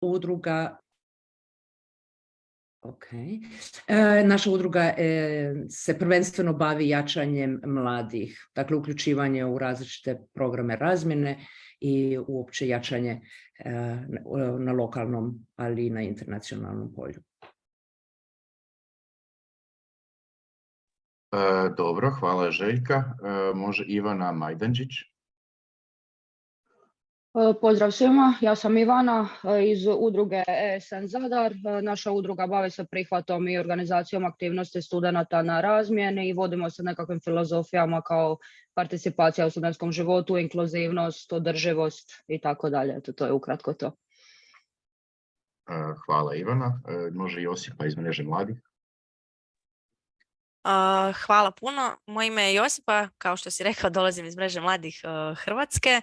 udruga naša udruga se prvenstveno bavi jačanjem mladih, dakle uključivanje u različite programe razmjene i uopće jačanje na lokalnom, ali i na internacionalnom polju. Dobro, hvala Željka. Može Ivana Majdančić. Pozdrav svima, ja sam Ivana iz udruge ESN Zadar. Naša udruga bavi se prihvatom i organizacijom aktivnosti studenata na razmjeni i vodimo se nekakvim filozofijama kao participacija u studentskom životu, inkluzivnost, održivost i tako dalje. To je ukratko to. Hvala Ivana. Može Josipa iz Mreže mladih. Hvala puno. Moje ime je Josipa, kao što si rekao, dolazim iz Mreže mladih Hrvatske.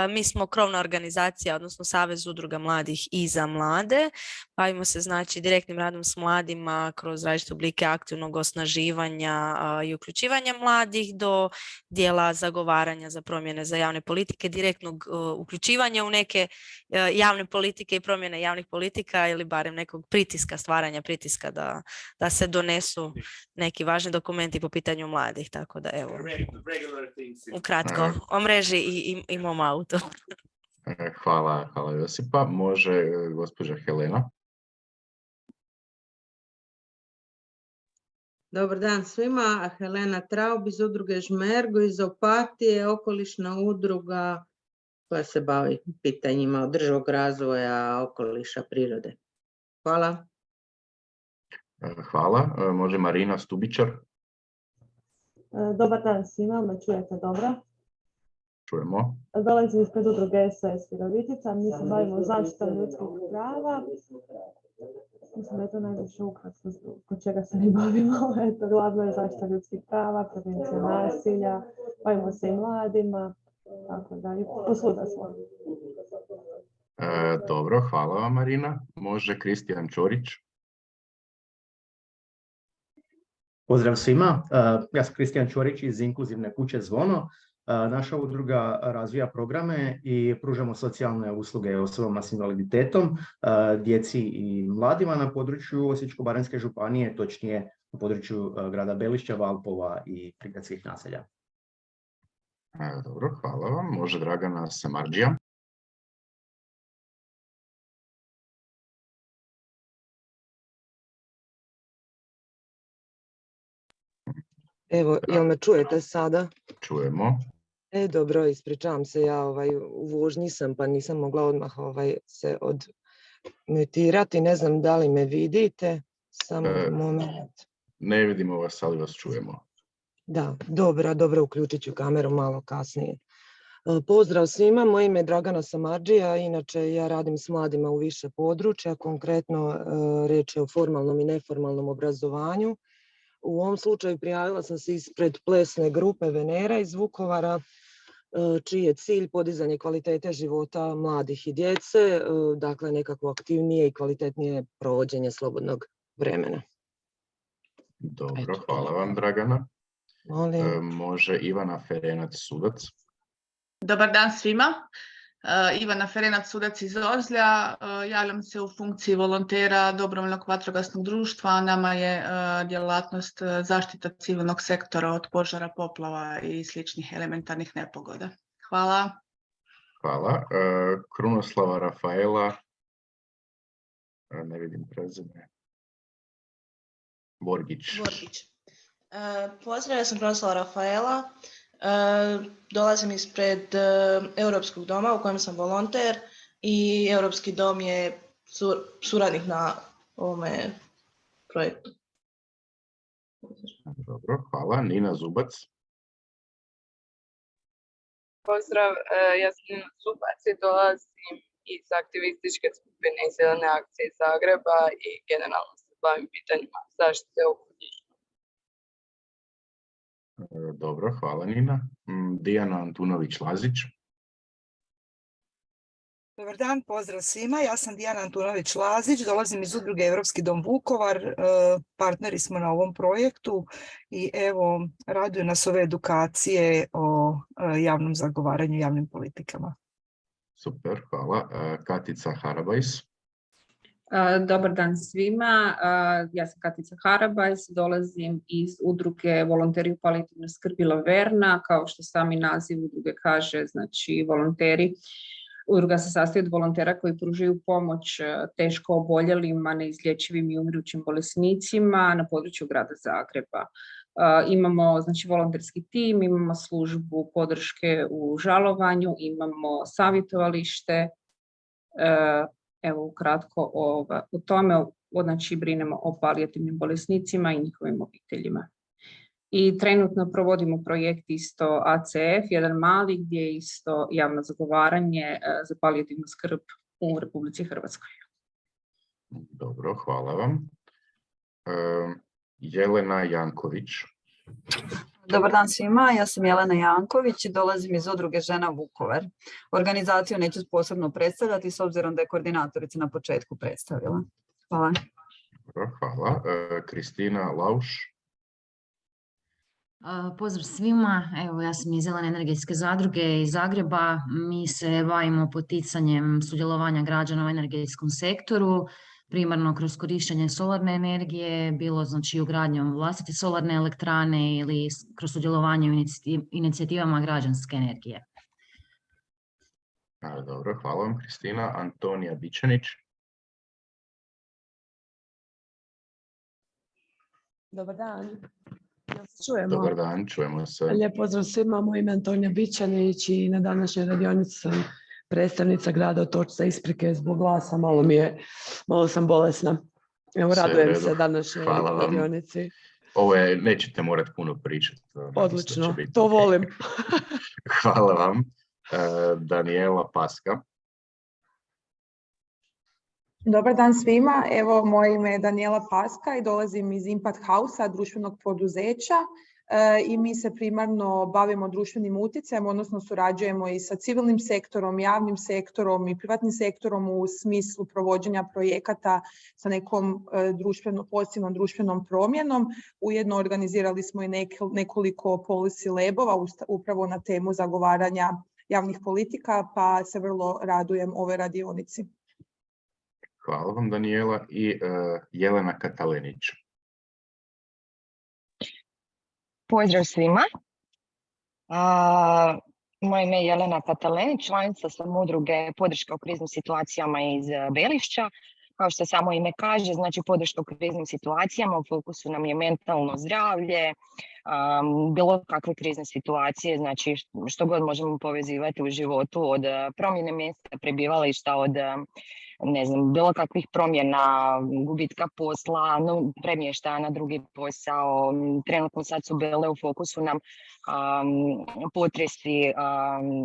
Mi smo krovna organizacija, odnosno Savez udruga mladih i za mlade. Bavimo se znači direktnim radom s mladima kroz različite oblike aktivnog osnaživanja i uključivanja mladih do dijela zagovaranja za promjene za javne politike, direktnog uključivanja u neke javne politike i promjene javnih politika ili barem nekog pritiska, stvaranja pritiska da se donesu neki važni dokumenti po pitanju mladih, tako da evo, ukratko, o mreži i mom autu. Hvala Josipa. Može gospođa Helena. Dobar dan svima, Helena Traub iz udruge Žmergo iz Opatije, okolišna udruga koja se bavi pitanjima održivog razvoja, okoliša, prirode. Hvala. Hvala. Može Marina Stubičar. Dobar dan svima, me čujete dobro? Čujemo. Dolazim ispred udruge SOS Virovitica, mi se bavimo zaštitom ljudskih prava. Mislim da je to najviše ukratko kod čega se mi bavimo. Eto, glavno je zaštita ljudskih prava, prevencija nasilja, bavimo se i mladima, tako da i posvuda smo. Dobro, hvala vam Marina. Može Kristijan Čorić. Pozdrav svima, ja sam Kristijan Čorić iz Inkluzivne kuće Zvono. Naša udruga razvija programe i pružamo socijalne usluge osobama s invaliditetom, djeci i mladima na području Osječko-baranjske županije, točnije na području grada Belišća, Valpova i prigradskih naselja. Dobro, hvala vam. Može Dragana Samardžija. Evo, jel me čujete sada? Čujemo. Dobro, ispričavam se, ja u vožnji sam pa nisam mogla odmah se odmutirati. Ne znam da li me vidite, samo moment. Ne vidimo vas, ali vas čujemo. Da, dobro, uključit ću kameru malo kasnije. Pozdrav svima, moje ime je Dragana Samardžija, inače ja radim s mladima u više područja, konkretno reč je o formalnom i neformalnom obrazovanju. U ovom slučaju prijavila sam se ispred plesne grupe Venera iz Vukovara, čiji je cilj podizanje kvalitete života mladih i djece, dakle nekako aktivnije i kvalitetnije provođenje slobodnog vremena. Dobro, hvala vam Dragana. Može Ivana Ferenac-Sudac. Dobar dan svima. Ivana Ferenac, sudac iz Ozlja. Javljam se u funkciji volontera Dobrovoljnog vatrogasnog društva. Nama je djelatnost zaštita civilnog sektora od požara, poplava i sličnih elementarnih nepogoda. Hvala. Hvala. Krunoslava Rafaela. Ne vidim prezime. Borgić. Pozdrav, ja sam Krunoslava Rafaela. Dolazim ispred Europskog doma u kojem sam volonter i Europski dom je suradnik na ovome projektu. Dobro, hvala. Nina Zubac. Pozdrav, ja sam Nina Zubac i dolazim iz aktivističke skupine iz Zelene akcije iz Zagreba i generalno se bavim pitanjima zaštite okoliša. Dobro, hvala Nina. Dijana Antunović-Lazić. Dobar dan, pozdrav svima. Ja sam Dijana Antunović-Lazić, dolazim iz udruge Europski dom Vukovar. Partneri smo na ovom projektu i evo, raduju nas ove edukacije o javnom zagovaranju, javnim politikama. Super, hvala. Katica Harabajs. Dobar dan svima, ja sam Katica Harabajs, dolazim iz udruge Volonteri u palijativnoj skrbi Laverna. Kao što sami naziv udruge kaže, znači volonteri. Udruga se sastoji od volontera koji pružaju pomoć teško oboljelima, neizlječivim i umirućim bolesnicima na području grada Zagreba. Imamo znači volonterski tim, imamo službu podrške u žalovanju, imamo savjetovalište. Evo ukratko o tome, znači brinemo o palijativnim bolesnicima i njihovim obiteljima. I trenutno provodimo projekt isto ACF, jedan mali, gdje je isto javno zagovaranje za palijativnu skrb u Republici Hrvatskoj. Dobro, hvala vam. Jelena Janković. Dobar dan svima, ja sam Jelena Janković i dolazim iz udruge Žena Vukovar. Organizaciju neću posebno predstavljati s obzirom da je koordinatorica na početku predstavila. Hvala. Dobro, hvala. Kristina Lauš. Pozdrav svima, evo ja sam iz Zelene energetske zadruge iz Zagreba. Mi se bavimo poticanjem sudjelovanja građana u energetskom sektoru, primarno kroz korištenje solarne energije, bilo znači ugradnjom vlastite solarne elektrane ili kroz sudjelovanje u inicijativama građanske energije. Dobro, hvala vam Kristina. Antonija Bičanić. Dobar dan. Čujemo. Dobar dan, čujemo se. Lijep pozdrav svima, moje ime je Antonija Bičanić i na današnjoj radionici sam predstavnica grada Otočca, isprike zbog glasa, malo sam bolesna. Evo, radujem se današnjoj radionici. Ovo je, nećete morati puno pričati. Odlično, to volim. Hvala vam. Daniela Paska. Dobar dan svima, evo moje ime je Daniela Paska i dolazim iz Impact House-a, društvenog poduzeća. I mi se primarno bavimo društvenim utjecajem, odnosno surađujemo i sa civilnim sektorom, javnim sektorom i privatnim sektorom u smislu provođenja projekata sa nekom pozitivnom društvenom promjenom. Ujedno organizirali smo i nekoliko policy labova upravo na temu zagovaranja javnih politika, pa se vrlo radujem ove radionici. Hvala vam Daniela i Jelena Katalenić. Pozdrav svima. Moje ime je Jelena Katalenić, članica sam udruge podrška u kriznim situacijama iz Belišća. Kao što samo ime kaže, znači podrška u kriznim situacijama, u fokusu nam je mentalno zdravlje, bilo kakve krizne situacije, znači što god možemo povezivati u životu, od promjene mjesta prebivališta, od ne znam, bilo kakvih promjena, gubitka posla, premještaja na drugi posao. Trenutno sad su bile u fokusu nam potresi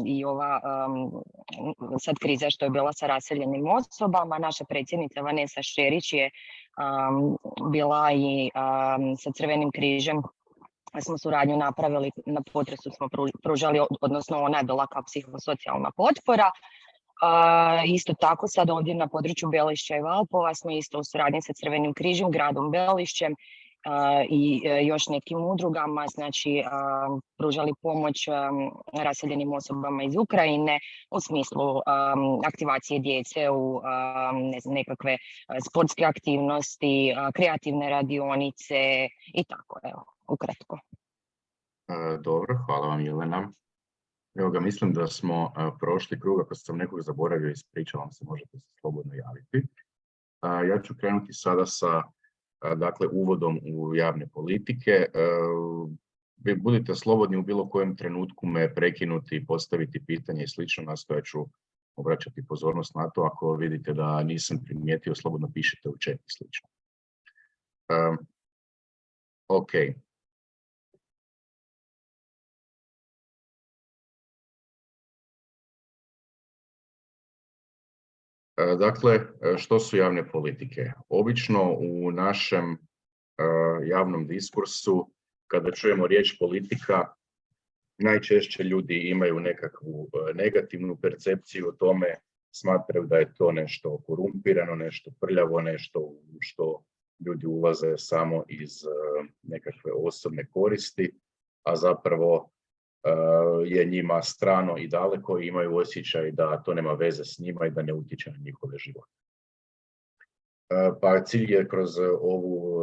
i ova sad kriza što je bila sa raseljenim osobama. Naša predsjednica Vanessa Šerić je bila i sa Crvenim križem, smo suradnju napravili, na potresu smo pružali, odnosno ona je bila kao psihosocijalna potpora. Isto tako sad ovdje na području Belišća i Valpova smo isto u suradnji sa Crvenim križem, gradom Belišćem i još nekim udrugama, znači pružali pomoć raseljenim osobama iz Ukrajine u smislu aktivacije djece u nekakve sportske aktivnosti, kreativne radionice i tako, evo, ukratko. Dobro, hvala vam Jelena. Evo ga, mislim da smo prošli krug, ako sam nekog zaboravio, ispričavam se, možete se slobodno javiti. Ja ću krenuti sada sa dakle, uvodom u javne politike. Vi budite slobodni u bilo kojem trenutku me prekinuti, postaviti pitanje i slično, nastojat ću obraćati pozornost na to. Ako vidite da nisam primijetio, slobodno pišite u chat i slično. Ok. Dakle, što su javne politike? Obično u našem javnom diskursu, kada čujemo riječ politika, najčešće ljudi imaju nekakvu negativnu percepciju o tome, smatraju da je to nešto korumpirano, nešto prljavo, nešto u što ljudi ulaze samo iz nekakve osobne koristi, a zapravo je njima strano i daleko i imaju osjećaj da to nema veze s njima i da ne utječe na njihove živote. Pa cilj je kroz ovu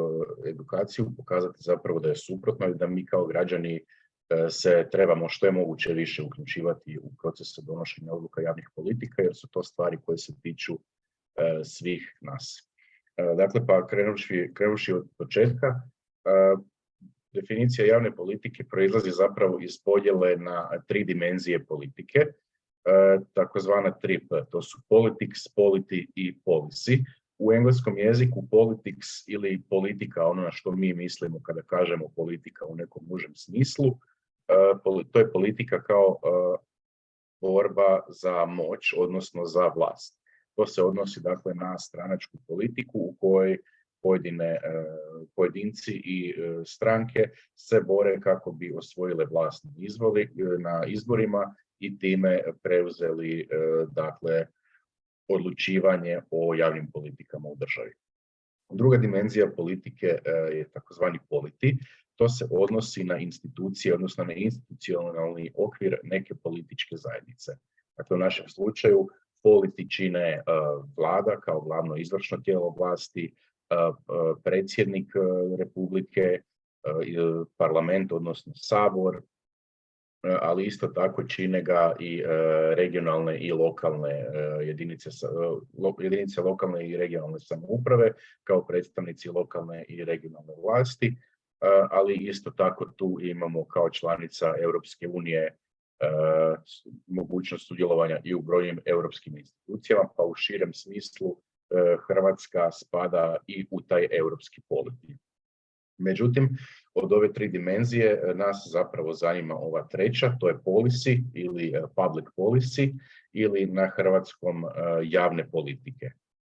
edukaciju pokazati zapravo da je suprotno i da mi kao građani se trebamo što je moguće više uključivati u procese donošenja odluka javnih politika, jer su to stvari koje se tiču svih nas. Dakle, pa krenuvši od početka, definicija javne politike proizlazi zapravo iz podjele na 3 dimenzije politike, takozvana 3P, to su politics, polity i policy. U engleskom jeziku politics ili politika, ono na što mi mislimo kada kažemo politika u nekom užem smislu, to je politika kao borba za moć, odnosno za vlast. To se odnosi dakle na stranačku politiku u kojoj pojedinci i stranke se bore kako bi osvojile vlast na izborima i time preuzeli dakle odlučivanje o javnim politikama u državi. Druga dimenzija politike je takozvani polity. To se odnosi na institucije, odnosno na institucionalni okvir neke političke zajednice. Dakle, u našem slučaju polity čine vlada kao glavno izvršno tijelo vlasti, predsjednik republike, parlament, odnosno sabor, ali isto tako čine ga i regionalne i lokalne jedinice lokalne i regionalne samouprave kao predstavnici lokalne i regionalne vlasti, ali isto tako tu imamo kao članica Europske unije mogućnost sudjelovanja i u brojnim europskim institucijama, pa u širem smislu Hrvatska spada i u taj europski polity. Međutim, od ove 3 dimenzije nas zapravo zanima ova treća, to je policy ili public policy ili na hrvatskom javne politike.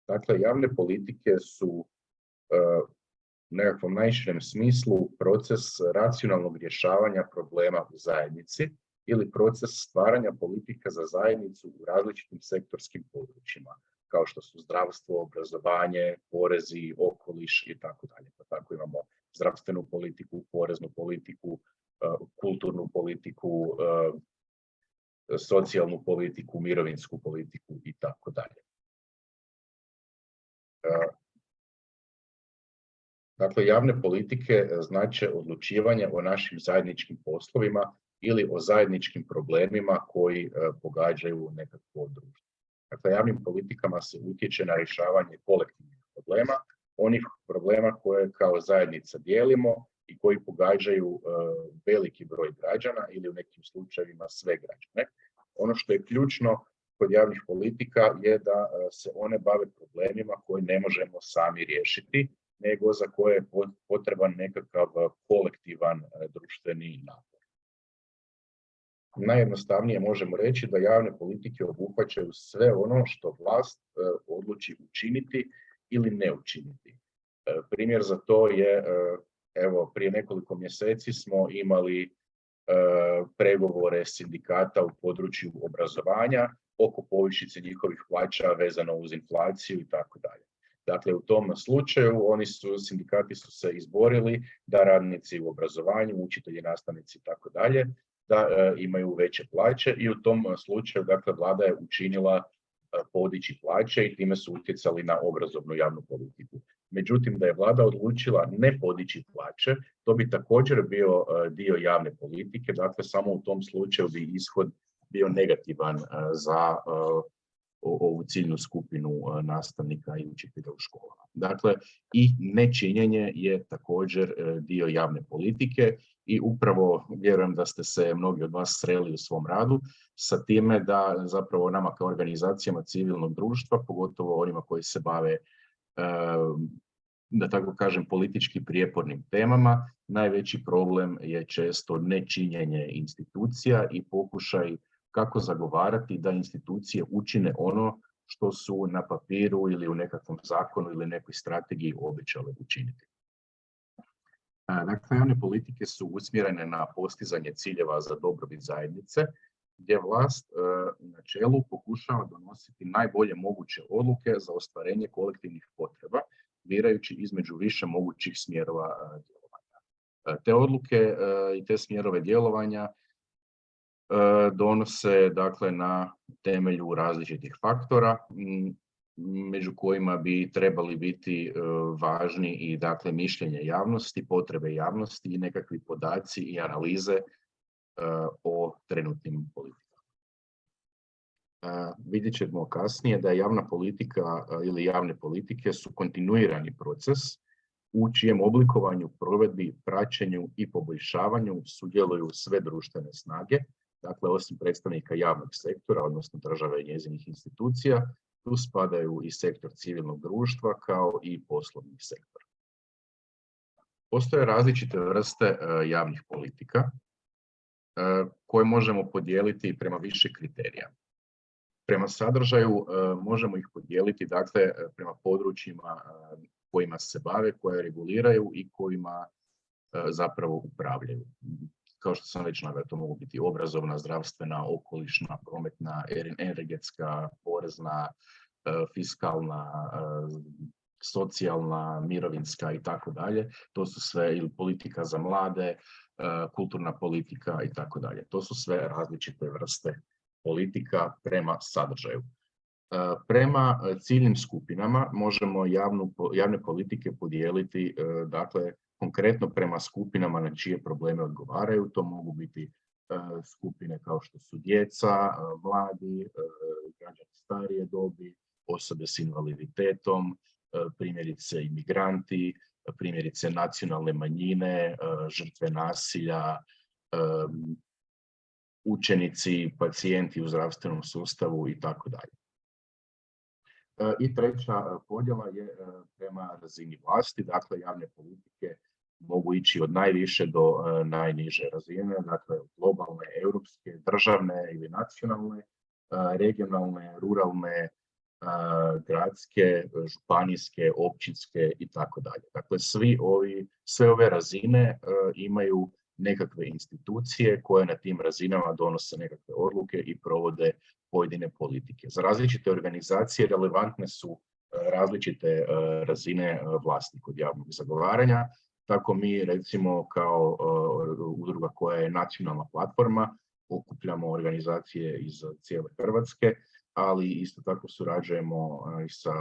Dakle, javne politike su u nekakvom najširem smislu proces racionalnog rješavanja problema u zajednici ili proces stvaranja politika za zajednicu u različitim sektorskim područjima, kao što su zdravstvo, obrazovanje, porezi, okoliš i tako dalje. Pa tako imamo zdravstvenu politiku, poreznu politiku, kulturnu politiku, socijalnu politiku, mirovinsku politiku i tako dalje. Dakle, javne politike znače odlučivanje o našim zajedničkim poslovima ili o zajedničkim problemima koji pogađaju nekakvo društvo. Dakle, javnim politikama se utječe na rješavanje kolektivnih problema, onih problema koje kao zajednica dijelimo i koji pogađaju veliki broj građana ili u nekim slučajevima sve građane. Ono što je ključno kod javnih politika je da se one bave problemima koje ne možemo sami riješiti, nego za koje je potreban nekakav kolektivan društveni napor. Najjednostavnije možemo reći da javne politike obuhvaćaju sve ono što vlast odluči učiniti ili ne učiniti. Primjer za to je, evo, prije nekoliko mjeseci smo imali pregovore sindikata u području obrazovanja oko povišice njihovih plaća vezano uz inflaciju i tako dalje. Dakle, u tom slučaju sindikati su se izborili da radnici u obrazovanju, učitelji, nastavnici i tako dalje, da imaju veće plaće i u tom slučaju, dakle, vlada je učinila podići plaće i time su utjecali na obrazovnu javnu politiku. Međutim, da je vlada odlučila ne podići plaće, to bi također bio dio javne politike, dakle, samo u tom slučaju bi ishod bio negativan za ovu ciljnu skupinu nastavnika i učitelja u školama. Dakle, i nečinjenje je također dio javne politike i upravo vjerujem da ste se mnogi od vas sreli u svom radu sa time da zapravo nama kao organizacijama civilnog društva, pogotovo onima koji se bave, da tako kažem, politički prijepornim temama, najveći problem je često nečinjenje institucija i pokušaj kako zagovarati da institucije učine ono što su na papiru ili u nekakvom zakonu ili nekoj strategiji obećale učiniti. Dakle, javne politike su usmjerene na postizanje ciljeva za dobrobit zajednice, gdje vlast na čelu pokušava donositi najbolje moguće odluke za ostvarenje kolektivnih potreba, birajući između više mogućih smjerova djelovanja. Te odluke i te smjerove djelovanja donose, dakle, na temelju različitih faktora. među kojima bi trebali biti važni i dakle mišljenje javnosti, potrebe javnosti i nekakvi podaci i analize o trenutnim politikama. Vidjet ćemo kasnije da je javna politika ili javne politike su kontinuirani proces u čijem oblikovanju, provedbi, praćenju i poboljšavanju sudjeluju sve društvene snage. Dakle, osim predstavnika javnog sektora, odnosno države i njezinih institucija, tu spadaju i sektor civilnog društva kao i poslovni sektor. Postoje različite vrste javnih politika koje možemo podijeliti prema više kriterija. Prema sadržaju možemo ih podijeliti dakle, prema područjima kojima se bave, koje reguliraju i kojima zapravo upravljaju. Kao što sam već naveo, to mogu biti obrazovna, zdravstvena, okolišna, prometna, energetska, porezna, fiskalna, socijalna, mirovinska i tako dalje. To su sve ili politika za mlade, kulturna politika i tako dalje. To su sve različite vrste politika prema sadržaju. Prema ciljnim skupinama možemo javne politike podijeliti dakle, konkretno prema skupinama na čije probleme odgovaraju. To mogu biti skupine kao što su djeca, mladi, građani starije dobi, osobe s invaliditetom, primjerice imigranti, primjerice nacionalne manjine, žrtve nasilja, učenici, pacijenti u zdravstvenom sustavu i tako dalje. I treća podjela je prema razini vlasti, dakle javne politike mogu ići od najviše do najniže razine, dakle globalne, europske, državne ili nacionalne, regionalne, ruralne, gradske, županijske, općinske i tako dalje. Dakle, sve ove razine imaju nekakve institucije koje na tim razinama donose nekakve odluke i provode pojedine politike. Za različite organizacije relevantne su različite razine vlasti kod javnog zagovaranja. Tako mi recimo kao udruga koja je nacionalna platforma okupljamo organizacije iz cijele Hrvatske, ali isto tako surađujemo i sa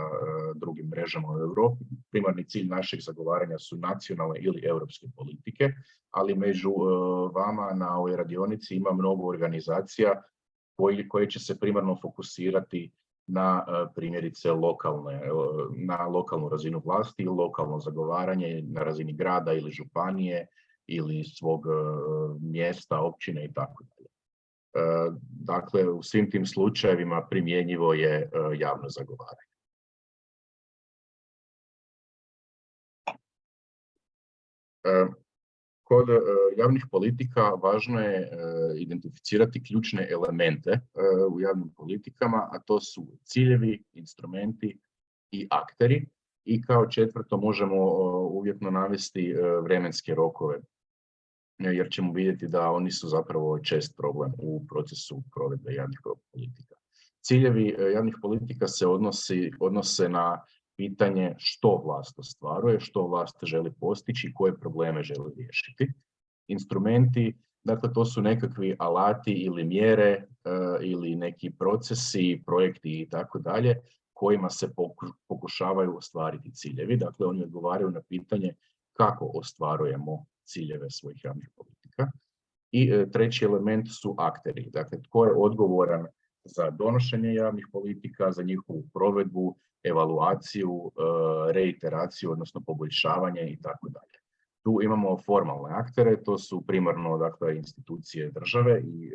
drugim mrežama u Europi. Primarni cilj našeg zagovaranja su nacionalne ili europske politike, ali među vama na ovoj radionici ima mnogo organizacija koje će se primarno fokusirati na primjerice na lokalnu razinu vlasti ili lokalno zagovaranje na razini grada ili županije ili svog mjesta, općine i tako dalje. Dakle, u svim tim slučajevima primjenjivo je javno zagovaranje. Kod javnih politika važno je identificirati ključne elemente u javnim politikama, a to su ciljevi, instrumenti i akteri. I kao četvrto možemo uvjetno navesti vremenske rokove, jer ćemo vidjeti da oni su zapravo čest problem u procesu provedbe javnih politika. Ciljevi javnih politika se odnose na pitanje što vlast ostvaruje, što vlast želi postići i koje probleme želi riješiti. Instrumenti, dakle to su nekakvi alati ili mjere ili neki procesi, projekti i tako dalje kojima se pokušavaju ostvariti ciljevi. Dakle, oni odgovaraju na pitanje kako ostvarujemo ciljeve svojih javnih politika. I treći element su akteri. Dakle, tko je odgovoran za donošenje javnih politika, za njihovu provedbu, evaluaciju, reiteraciju, odnosno poboljšavanje i tako dalje. Tu imamo formalne aktere, to su primarno dakle, institucije države i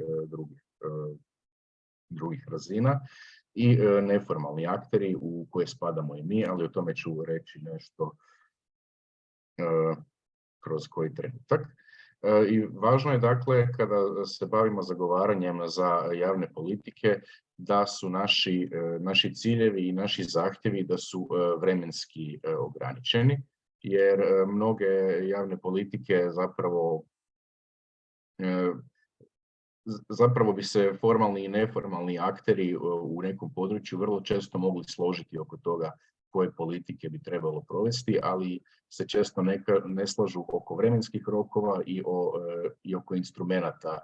drugih razina i neformalni akteri u koje spadamo i mi, ali o tome ću reći nešto kroz koji trenutak. I važno je dakle kada se bavimo zagovaranjem za javne politike da su naši ciljevi i naši zahtjevi da su vremenski ograničeni, jer mnoge javne politike zapravo bi se formalni i neformalni akteri u nekom području vrlo često mogli složiti oko toga koje politike bi trebalo provesti, ali se često ne slažu oko vremenskih rokova i oko instrumenata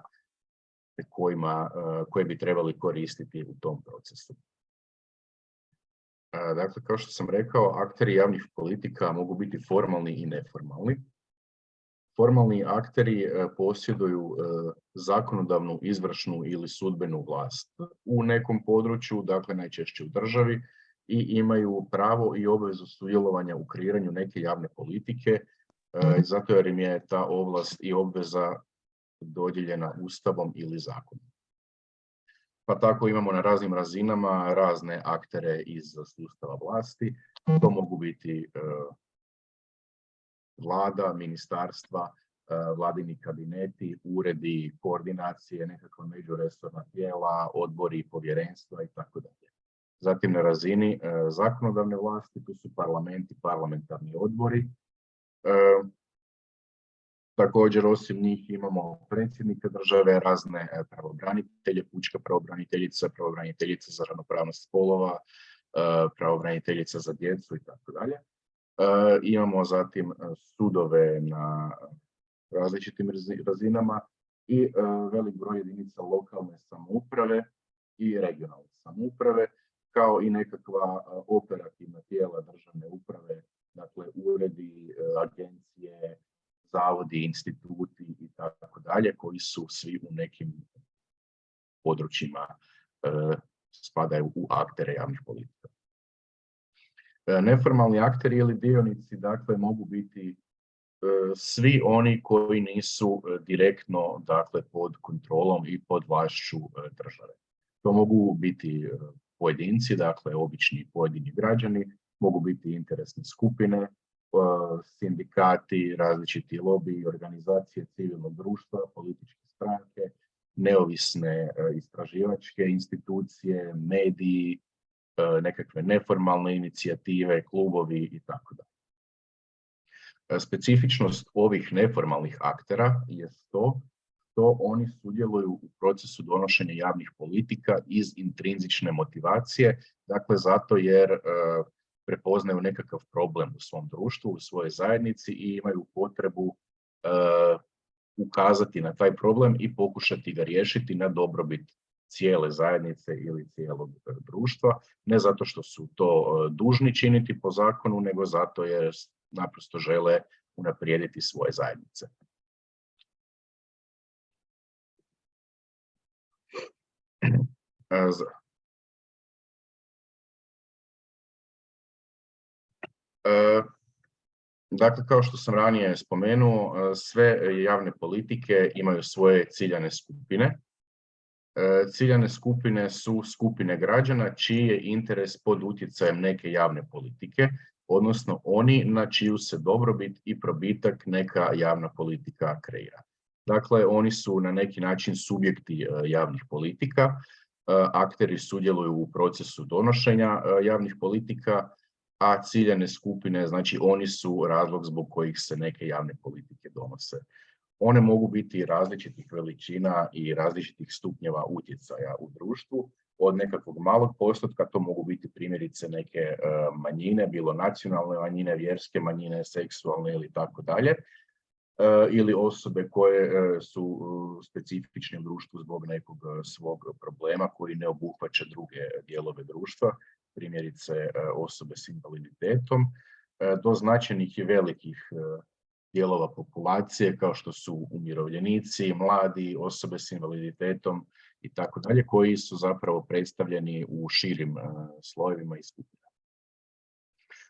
koje bi trebali koristiti u tom procesu. Dakle, kao što sam rekao, akteri javnih politika mogu biti formalni i neformalni. Formalni akteri posjeduju zakonodavnu, izvršnu ili sudbenu vlast u nekom području, dakle najčešće u državi, i imaju pravo i obvezu sudjelovanja u kreiranju neke javne politike, zato jer im je ta ovlast i obveza dodijeljena Ustavom ili zakonom. Pa tako imamo na raznim razinama razne aktere iz sustava vlasti. To mogu biti vlada, ministarstva, vladini kabineti, uredi, koordinacije, nekakva međuresorna tijela, odbori, povjerenstva i tako dalje. Zatim na razini zakonodavne vlasti, tu su parlamenti, parlamentarni odbori. Također, osim njih imamo predsjednika države, razne pravobranitelje, pučka pravobraniteljica, pravobraniteljica za ravnopravnost spolova, pravobraniteljica za djecu i tako dalje. Imamo zatim sudove na različitim razinama i velik broj jedinica lokalne samouprave i regionalne samouprave, kao i nekakva operativna tijela državne uprave, dakle uredi, agencije, zavodi, instituti i tako dalje, koji su svi u nekim područjima spadaju u aktere javnih politika. Neformalni akteri ili dionici, dakle, mogu biti svi oni koji nisu direktno, dakle, pod kontrolom i pod vlašću države. To mogu biti pojedinci, dakle, obični pojedini građani, mogu biti interesne skupine, sindikati, različiti lobiji, organizacije civilnog društva, političke stranke, neovisne istraživačke institucije, mediji, nekakve neformalne inicijative, klubovi i tako dalje. Specifičnost ovih neformalnih aktera je to što oni sudjeluju u procesu donošenja javnih politika iz intrinzične motivacije, dakle zato jer prepoznaju nekakav problem u svom društvu, u svojoj zajednici i imaju potrebu ukazati na taj problem i pokušati ga riješiti na dobrobit cijele zajednice ili cijelog društva, ne zato što su to dužni činiti po zakonu, nego zato jer naprosto žele unaprijediti svoje zajednice. Dakle, kao što sam ranije spomenuo, sve javne politike imaju svoje ciljane skupine. Ciljane skupine su skupine građana čiji je interes pod utjecajem neke javne politike, odnosno oni na čiju se dobrobit i probitak neka javna politika kreira. Dakle, oni su na neki način subjekti javnih politika, akteri sudjeluju u procesu donošenja javnih politika, a ciljane skupine, znači oni su razlog zbog kojih se neke javne politike donose. One mogu biti različitih veličina i različitih stupnjeva utjecaja u društvu. Od nekakvog malog postotka to mogu biti primjerice neke manjine, bilo nacionalne manjine, vjerske manjine, seksualne ili tako dalje, ili osobe koje su specifične u društvu zbog nekog svog problema koji ne obuhvaća druge dijelove društva, primjerice osobe s invaliditetom, do značajnih i velikih dijelova populacije kao što su umirovljenici, mladi, osobe s invaliditetom i tako dalje, koji su zapravo predstavljeni u širim slojevima i skupinama.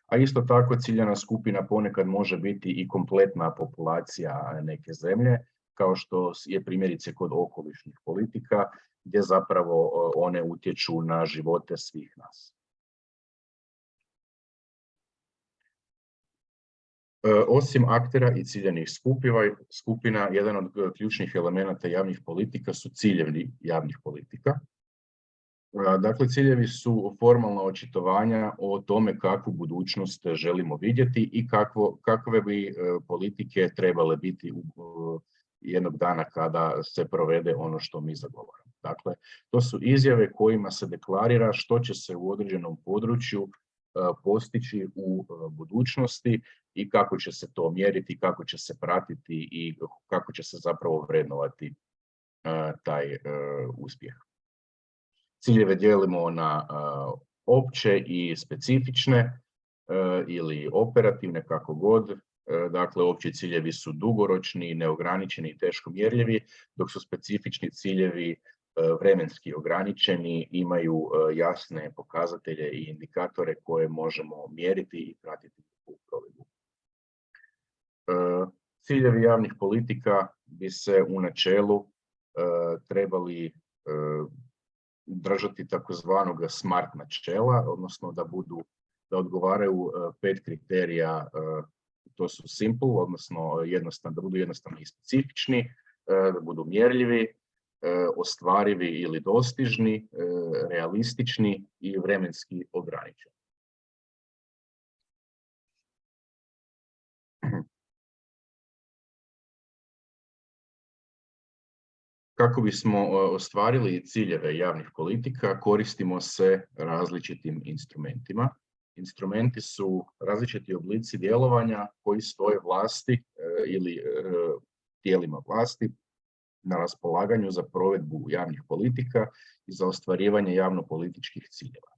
A isto tako ciljana skupina ponekad može biti i kompletna populacija neke zemlje, kao što je primjerice kod okolišnih politika, gdje zapravo one utječu na živote svih nas. Osim aktera i ciljanih skupina, jedan od ključnih elemenata javnih politika su ciljevi javnih politika. Dakle, ciljevi su formalna očitovanja o tome kakvu budućnost želimo vidjeti i kakve bi politike trebale biti jednog dana kada se provede ono što mi zagovaramo. Dakle, to su izjave kojima se deklarira što će se u određenom području postići u budućnosti i kako će se to mjeriti, kako će se pratiti i kako će se zapravo vrednovati taj uspjeh. Ciljeve dijelimo na opće i specifične ili operativne, kako god. Dakle, opći ciljevi su dugoročni, neograničeni i teško mjerljivi, dok su specifični ciljevi vremenski ograničeni, imaju jasne pokazatelje i indikatore koje možemo mjeriti i pratiti u provedbu. Ciljevi javnih politika bi se u načelu trebali držati takozvanog SMART načela, odnosno da odgovaraju 5 kriterija. To su simple, odnosno da budu jednostavni i specifični, da budu mjerljivi, ostvarivi ili dostižni, realistični i vremenski ograničeni. Kako bismo ostvarili ciljeve javnih politika, koristimo se različitim instrumentima. Instrumenti su različiti oblici djelovanja koji stoje vlasti ili tijelima vlasti na raspolaganju za provedbu javnih politika i za ostvarivanje javnopolitičkih ciljeva.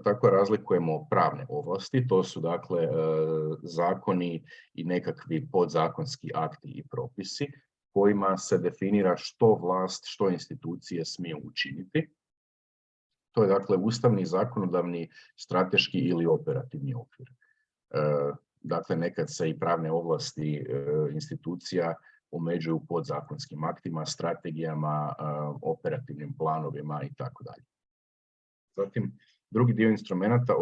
Tako razlikujemo pravne ovlasti, to su dakle zakoni i nekakvi podzakonski akti i propisi kojima se definira što vlast, što institucije smiju učiniti. To je dakle ustavni, zakonodavni, strateški ili operativni okvir. Dakle, nekad se i pravne ovlasti institucija omeđuju podzakonskim aktima, strategijama, operativnim planovima i tako dalje. Zatim, drugi dio instrumenta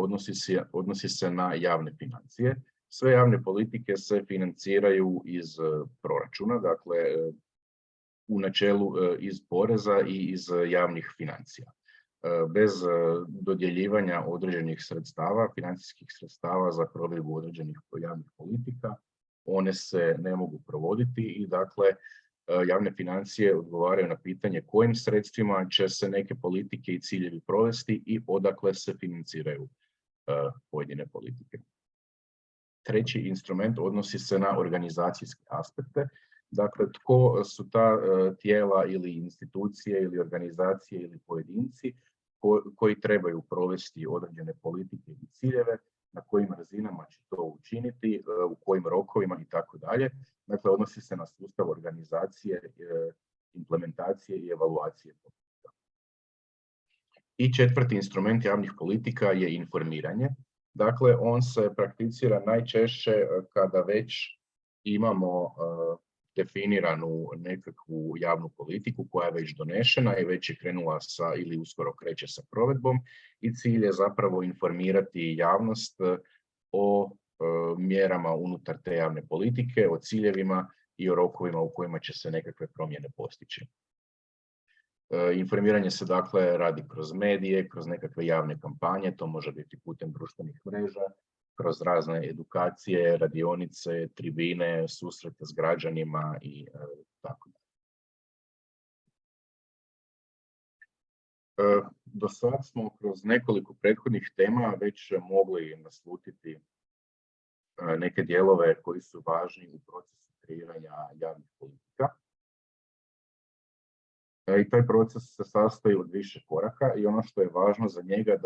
odnosi se na javne financije. Sve javne politike se financiraju iz proračuna, dakle u načelu iz poreza i iz javnih financija. Bez dodjeljivanja određenih sredstava, financijskih sredstava za provedbu određenih javnih politika, one se ne mogu provoditi i dakle javne financije odgovaraju na pitanje kojim sredstvima će se neke politike i ciljevi provesti i odakle se financiraju pojedine politike. Treći instrument odnosi se na organizacijske aspekte. Dakle, tko su ta tijela ili institucije ili organizacije ili pojedinci koji trebaju provesti određene politike i ciljeve, na kojim razinama će to učiniti, u kojim rokovima i tako dalje. Dakle, odnosi se na sustav organizacije, implementacije i evaluacije politika. I četvrti instrument javnih politika je informiranje. Dakle, on se prakticira najčešće kada već imamo definiranu nekakvu javnu politiku koja je već donešena i već je krenula sa ili uskoro kreće sa provedbom i cilj je zapravo informirati javnost o mjerama unutar te javne politike, o ciljevima i o rokovima u kojima će se nekakve promjene postići. Informiranje se dakle radi kroz medije, kroz nekakve javne kampanje, to može biti putem društvenih mreža, kroz razne edukacije, radionice, tribine, susrete s građanima i tako dalje. Do sad smo kroz nekoliko prethodnih tema već mogli naslutiti neke dijelove koji su važni u procesu kreiranja javnih politika. I taj proces se sastoji od više koraka i ono što je važno za njega,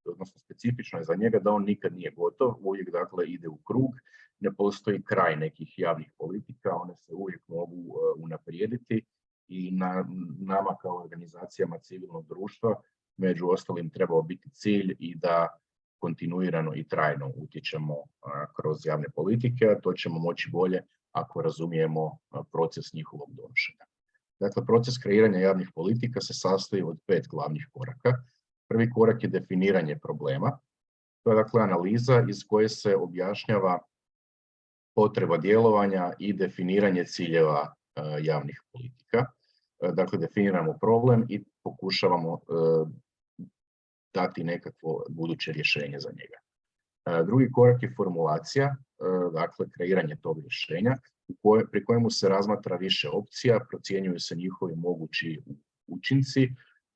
odnosno specifično je za njega, da on nikad nije gotov, uvijek dakle ide u krug, ne postoji kraj nekih javnih politika, one se uvijek mogu unaprijediti i nama kao organizacijama civilnog društva među ostalim trebao biti cilj i da kontinuirano i trajno utječemo kroz javne politike, a to ćemo moći bolje ako razumijemo proces njihovog donošenja. Dakle, proces kreiranja javnih politika se sastoji od 5 glavnih koraka. Prvi korak je definiranje problema. To je dakle analiza iz koje se objašnjava potreba djelovanja i definiranje ciljeva javnih politika. Dakle, definiramo problem i pokušavamo dati nekakvo buduće rješenje za njega. Drugi korak je formulacija, dakle kreiranje tog rješenja, pri kojemu se razmatra više opcija, procjenjuju se njihovi mogući učinci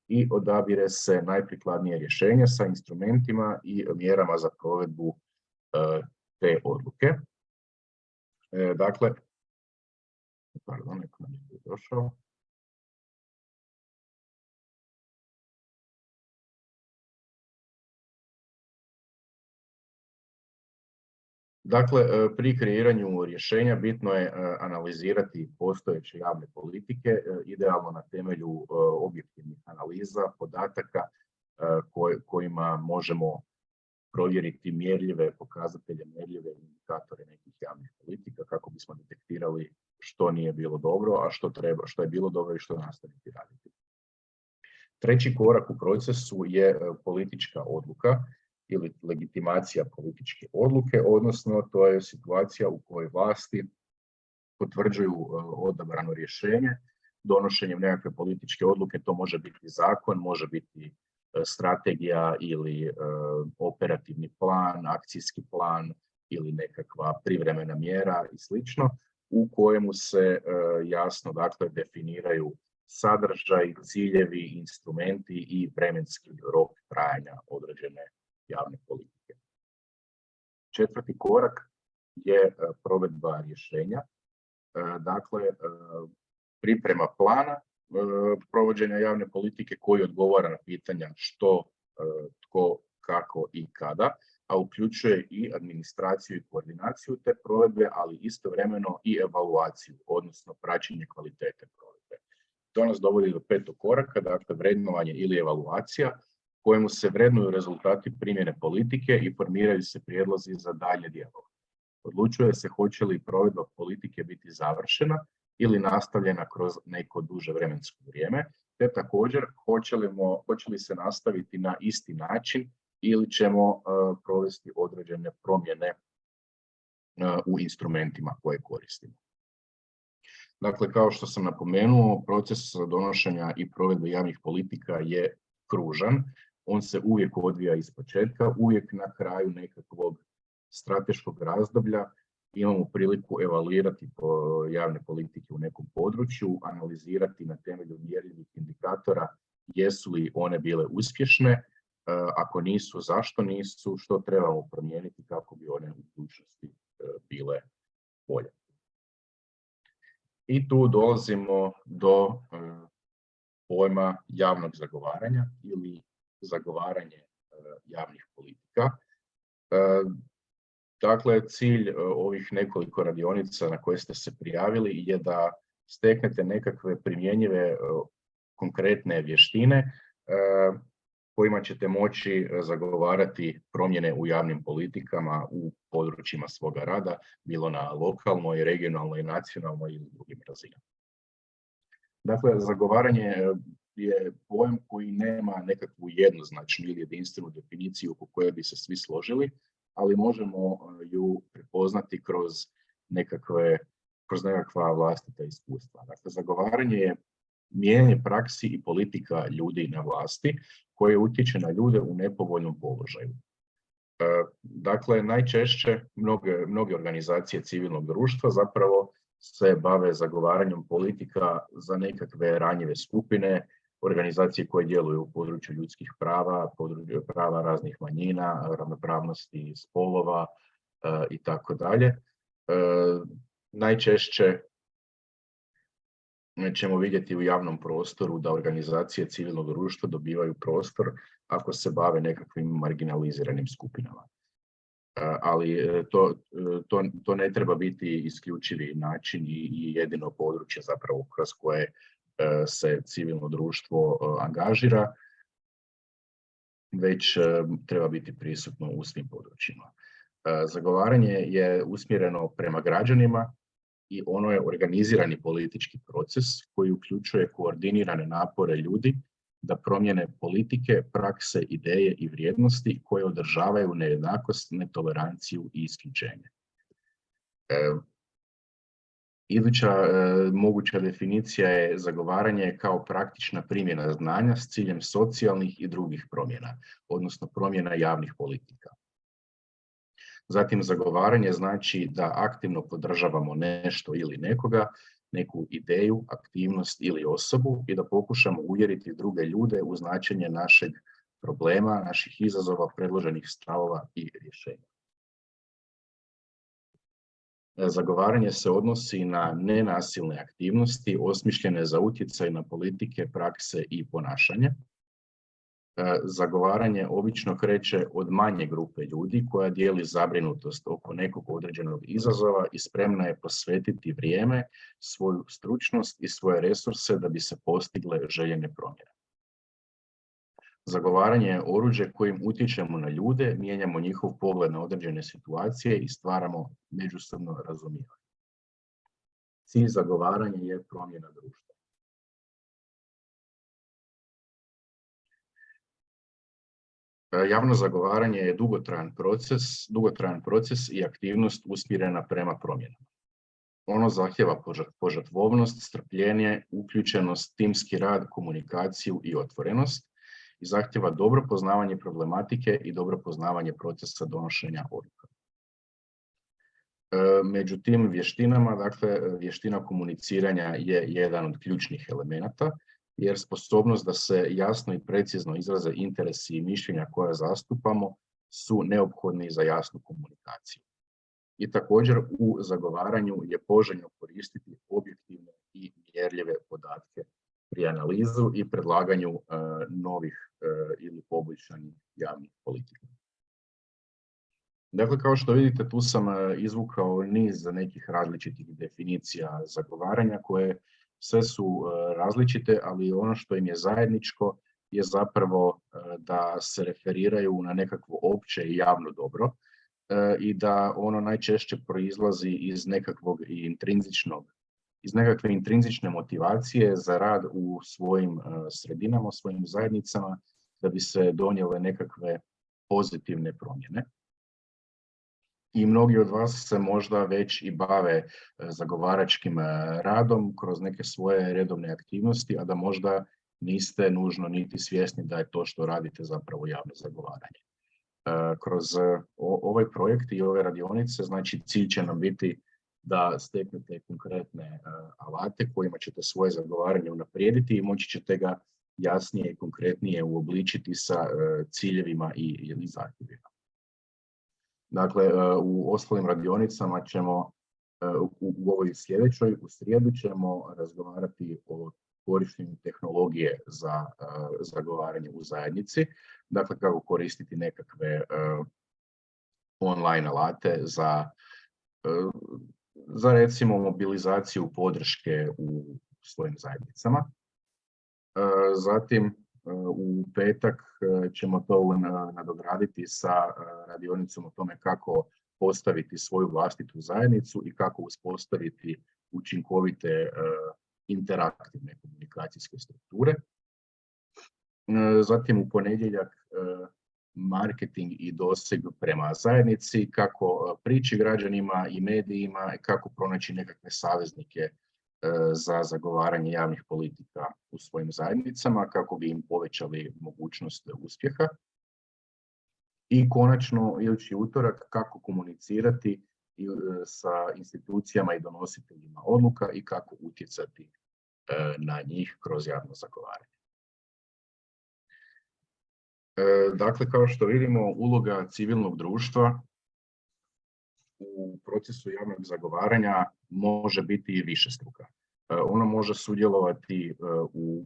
i odabire se najprikladnije rješenje sa instrumentima i mjerama za provedbu te odluke. Dakle, pardon, neko nam je došao. Dakle, pri kreiranju rješenja bitno je analizirati postojeće javne politike, idealno na temelju objektivnih analiza, podataka kojima možemo provjeriti mjerljive pokazatelje, mjerljive indikatore nekih javnih politika kako bismo detektirali što nije bilo dobro, a što je bilo dobro i što nastaviti raditi. Treći korak u procesu je politička odluka ili legitimacija političke odluke, odnosno to je situacija u kojoj vlasti potvrđuju odabrano rješenje donošenjem nekakve političke odluke. To može biti zakon, može biti strategija ili operativni plan, akcijski plan ili nekakva privremena mjera i slično, u kojemu se jasno dakle definiraju sadržaj, ciljevi, instrumenti i vremenski rok trajanja određene javne politike. Četvrti korak je provedba rješenja, dakle priprema plana provođenja javne politike koji odgovara na pitanja što, tko, kako i kada, a uključuje i administraciju i koordinaciju te provedbe, ali istovremeno i evaluaciju, odnosno praćenje kvalitete provedbe. To nas dovodi do petog koraka, dakle vrednovanje ili evaluacija, kojemu se vrednuju rezultati primjene politike i formiraju se prijedlozi za dalje djelovanje. Odlučuje se hoće li provedba politike biti završena ili nastavljena kroz neko duže vremensko vrijeme, te također hoće li se nastaviti na isti način ili ćemo provesti određene promjene u instrumentima koje koristimo. Dakle, kao što sam napomenuo, proces donošenja i provedbe javnih politika je kružan. On se uvijek odvija ispočetka, uvijek na kraju nekakvog strateškog razdoblja imamo priliku evaluirati javne politike u nekom području, analizirati na temelju mjerljivih indikatora jesu li one bile uspješne, ako nisu, zašto nisu, što trebamo promijeniti kako bi one u budućnosti bile bolje. I tu dolazimo do pojma javnog zagovaranja ili zagovaranje javnih politika. Dakle, cilj ovih nekoliko radionica na koje ste se prijavili je da steknete nekakve primjenjive konkretne vještine kojima ćete moći zagovarati promjene u javnim politikama u područjima svoga rada, bilo na lokalnoj, regionalnoj, nacionalnoj ili drugim razinama. Dakle, zagovaranje je pojam koji nema nekakvu jednoznačnu ili jedinstvenu definiciju oko koje bi se svi složili, ali možemo ju prepoznati kroz nekakva vlastita iskustva. Dakle, zagovaranje je mijenjanje praksi i politika ljudi na vlasti koje utječe na ljude u nepovoljnom položaju. Dakle, najčešće mnoge organizacije civilnog društva zapravo se bave zagovaranjem politika za nekakve ranjive skupine, organizacije koje djeluju u području ljudskih prava, prava raznih manjina, ravnopravnosti spolova i tako dalje. Najčešće ćemo vidjeti u javnom prostoru da organizacije civilnog društva dobivaju prostor ako se bave nekakvim marginaliziranim skupinama. Ali to ne treba biti isključivi način i jedino područje zapravo kroz koje se civilno društvo angažira, već treba biti prisutno u svim područjima. Zagovaranje je usmjereno prema građanima i ono je organizirani politički proces koji uključuje koordinirane napore ljudi da promijene politike, prakse, ideje i vrijednosti koje održavaju nejednakost, netoleranciju i isključenje. Iduća moguća definicija je zagovaranje kao praktična primjena znanja s ciljem socijalnih i drugih promjena, odnosno promjena javnih politika. Zatim, zagovaranje znači da aktivno podržavamo nešto ili nekoga, neku ideju, aktivnost ili osobu i da pokušamo uvjeriti druge ljude u značenje našeg problema, naših izazova, predloženih stavova i rješenja. Zagovaranje se odnosi na nenasilne aktivnosti osmišljene za utjecaj na politike, prakse i ponašanje. Zagovaranje obično kreće od manje grupe ljudi koja dijeli zabrinutost oko nekog određenog izazova i spremna je posvetiti vrijeme, svoju stručnost i svoje resurse da bi se postigle željene promjene. Zagovaranje je oruđe kojim utječemo na ljude, mijenjamo njihov pogled na određene situacije i stvaramo međusobno razumijevanje. Cilj zagovaranja je promjena društva. Javno zagovaranje je dugotrajan proces i aktivnost usmjerena prema promjenama. Ono zahtjeva požrtvovnost, strpljenje, uključenost, timski rad, komunikaciju i otvorenost i zahtjeva dobro poznavanje problematike i dobro poznavanje procesa donošenja odluka. Među tim vještinama, dakle, vještina komuniciranja je jedan od ključnih elemenata, jer sposobnost da se jasno i precizno izraze interesi i mišljenja koja zastupamo su neophodni za jasnu komunikaciju. I također u zagovaranju je poželjno koristiti objektivne i mjerljive podatke pri analizu i predlaganju novih ili poboljšanih javnih politika. Dakle, kao što vidite, tu sam izvukao niz nekih različitih definicija zagovaranja koje sve su različite, ali ono što im je zajedničko je zapravo da se referiraju na nekakvo opće i javno dobro i da ono najčešće proizlazi iz nekakve intrinzične motivacije za rad u svojim sredinama, u svojim zajednicama, da bi se donijele nekakve pozitivne promjene. I mnogi od vas se možda već i bave zagovaračkim radom kroz neke svoje redovne aktivnosti, a da možda niste nužno niti svjesni da je to što radite zapravo javno zagovaranje. Kroz ovaj projekt i ove radionice, znači cilj će nam biti da steknete konkretne alate kojima ćete svoje zagovaranje unaprijediti i moći ćete ga jasnije i konkretnije uobličiti sa ciljevima i zahtjevima. Dakle, u ostalim radionicama ćemo, u ovoj sljedećoj, u srijedu ćemo razgovarati o korištenju tehnologije za zagovaranje u zajednici. Dakle, kako koristiti nekakve online alate za recimo mobilizaciju podrške u svojim zajednicama. Zatim, u petak ćemo to nadograditi sa radionicom o tome kako postaviti svoju vlastitu zajednicu i kako uspostaviti učinkovite interaktivne komunikacijske strukture. Zatim u ponedjeljak marketing i doseg prema zajednici, kako prići građanima i medijima, kako pronaći nekakve saveznike za zagovaranje javnih politika u svojim zajednicama, kako bi im povećali mogućnost uspjeha. I konačno, idući utorak, kako komunicirati sa institucijama i donositeljima odluka i kako utjecati na njih kroz javno zagovaranje. Dakle, kao što vidimo, uloga civilnog društva u procesu javnog zagovaranja može biti i višestruka. Ono može sudjelovati u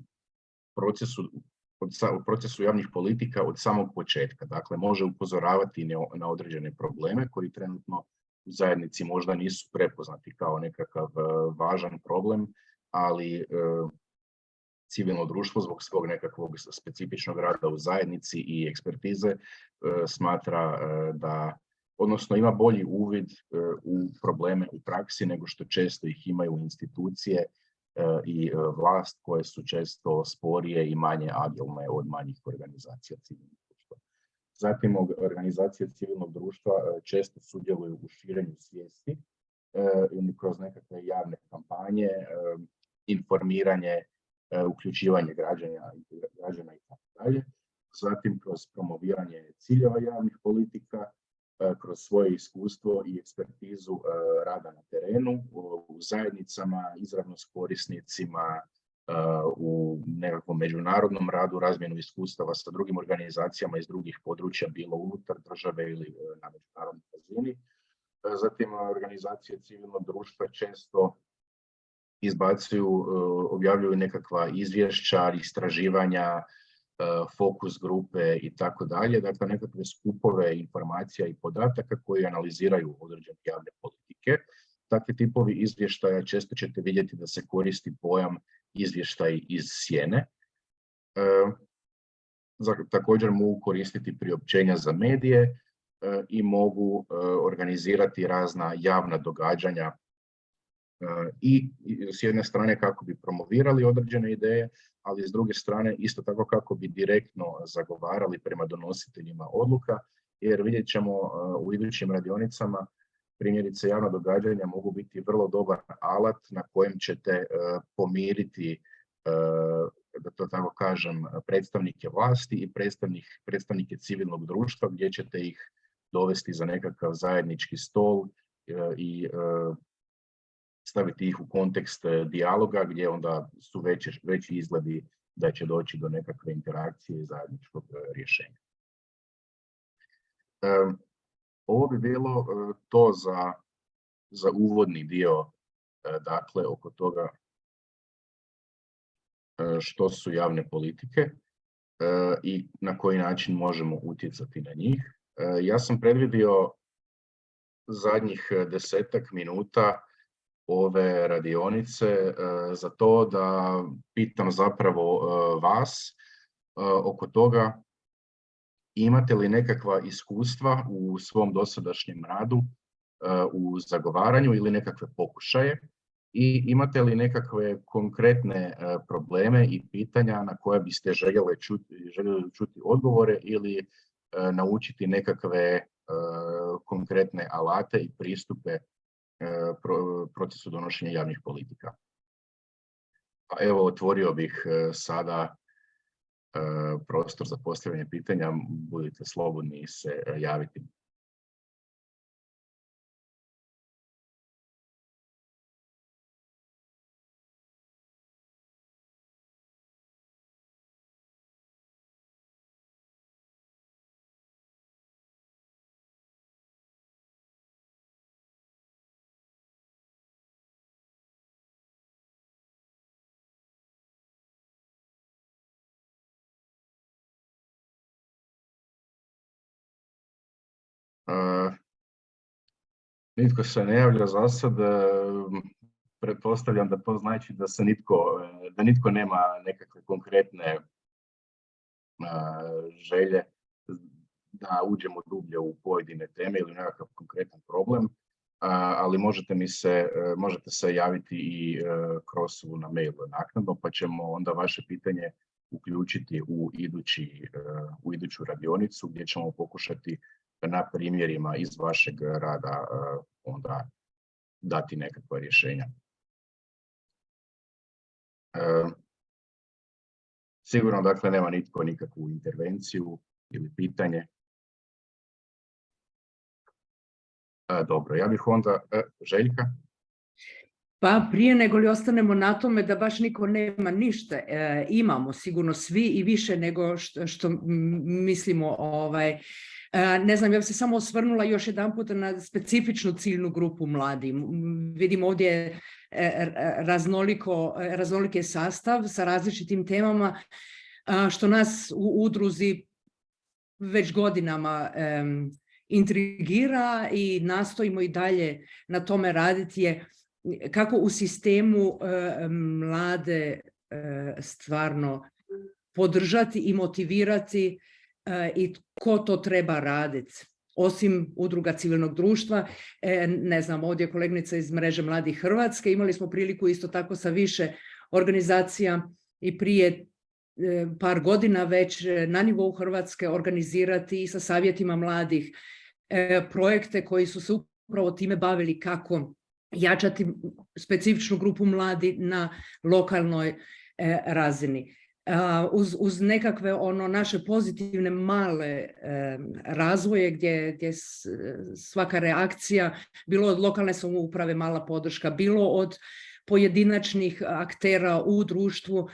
procesu javnih politika od samog početka. Dakle, može upozoravati na određene probleme koji trenutno u zajednici možda nisu prepoznati kao nekakav važan problem, ali civilno društvo zbog svog nekakvog specifičnog rada u zajednici i ekspertize smatra odnosno ima bolji uvid u probleme u praksi nego što često ih imaju institucije i vlast koje su često sporije i manje agilne od manjih organizacija civilnog društva. Zatim, organizacije civilnog društva često sudjeluju u širenju svijesti ili kroz nekakve javne kampanje, informiranje, uključivanje građana i tako dalje. Zatim kroz promoviranje ciljeva javnih politika, kroz svoje iskustvo i ekspertizu rada na terenu, u zajednicama, izravno s korisnicima, u nekakvom međunarodnom radu, razmjenu iskustava sa drugim organizacijama iz drugih područja, bilo unutar države ili na međunarodnoj razini. Zatim, organizacije civilnog društva često objavljuju nekakva izvješća, istraživanja fokus grupe i tako dalje, dakle nekakve skupove informacija i podataka koji analiziraju određene javne politike. Takvi tipovi izvještaja često ćete vidjeti da se koristi pojam izvještaj iz sjene. Također mogu koristiti priopćenja za medije i mogu organizirati razna javna događanja i s jedne strane kako bi promovirali određene ideje, ali s druge strane isto tako kako bi direktno zagovarali prema donositeljima odluka, jer vidjet ćemo u idućim radionicama, primjerice javna događanja mogu biti vrlo dobar alat na kojem ćete pomiriti, da to tako kažem, predstavnike vlasti i predstavnike civilnog društva, gdje ćete ih dovesti za nekakav zajednički stol i staviti ih u kontekst dijaloga gdje onda su veći izgledi da će doći do nekakve interakcije i zajedničkog rješenja. Ovo bi bilo to za uvodni dio, dakle, oko toga što su javne politike i na koji način možemo utjecati na njih. Ja sam predvidio zadnjih 10-ak minuta ove radionice za to da pitam zapravo vas oko toga imate li nekakva iskustva u svom dosadašnjem radu u zagovaranju ili nekakve pokušaje i imate li nekakve konkretne probleme i pitanja na koje biste željeli čuti odgovore ili naučiti nekakve konkretne alate i pristupe procesu donošenja javnih politika. Pa evo, otvorio bih sada prostor za postavljanje pitanja, budite slobodni se javiti. Nitko se ne javlja za sad, pretpostavljam da to znači da nitko nema nekakve konkretne želje da uđemo dublje u pojedine teme ili nekakav konkretan problem, ali možete se javiti i kroz na mail naknadno, pa ćemo onda vaše pitanje uključiti u iduću radionicu gdje ćemo pokušati na primjerima iz vašeg rada onda dati nekakva rješenja. Sigurno, dakle, nema nitko nikakvu intervenciju ili pitanje. Dobro, ja bih onda... Željka? Pa prije nego li ostanemo na tome da baš niko nema ništa, imamo sigurno svi i više nego što mislimo. Ne znam, ja bih se samo osvrnula još jedanput na specifičnu ciljnu grupu mladih. Vidimo ovdje raznoliki sastav sa različitim temama, što nas u udruzi već godinama intrigira i nastojimo i dalje na tome raditi je kako u sistemu mlade stvarno podržati i motivirati i tko to treba raditi. Osim udruga civilnog društva, ne znam, ovdje je koleginica iz Mreže mladih Hrvatske, imali smo priliku isto tako sa više organizacija i prije par godina već na nivou Hrvatske organizirati i sa savjetima mladih projekte koji su se upravo time bavili kako jačati specifičnu grupu mladih na lokalnoj razini. Uz nekakve naše pozitivne male razvoje gdje svaka reakcija, bilo od lokalne samouprave mala podrška, bilo od pojedinačnih aktera u društvu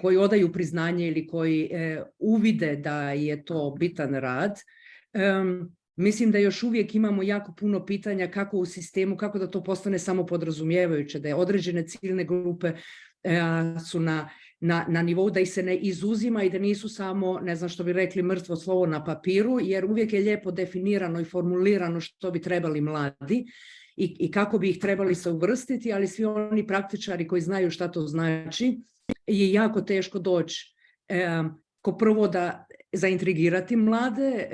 koji odaju priznanje ili koji uvide da je to bitan rad. Mislim da još uvijek imamo jako puno pitanja kako u sistemu, kako da to postane samo podrazumijevajuće, da je određene ciljne grupe su na na nivou da ih se ne izuzima i da nisu samo, ne znam što bi rekli, mrtvo slovo na papiru, jer uvijek je lijepo definirano i formulirano što bi trebali mladi i kako bi ih trebali se uvrstiti, ali svi oni praktičari koji znaju šta to znači, je jako teško doći ko prvo da zaintrigirati mlade,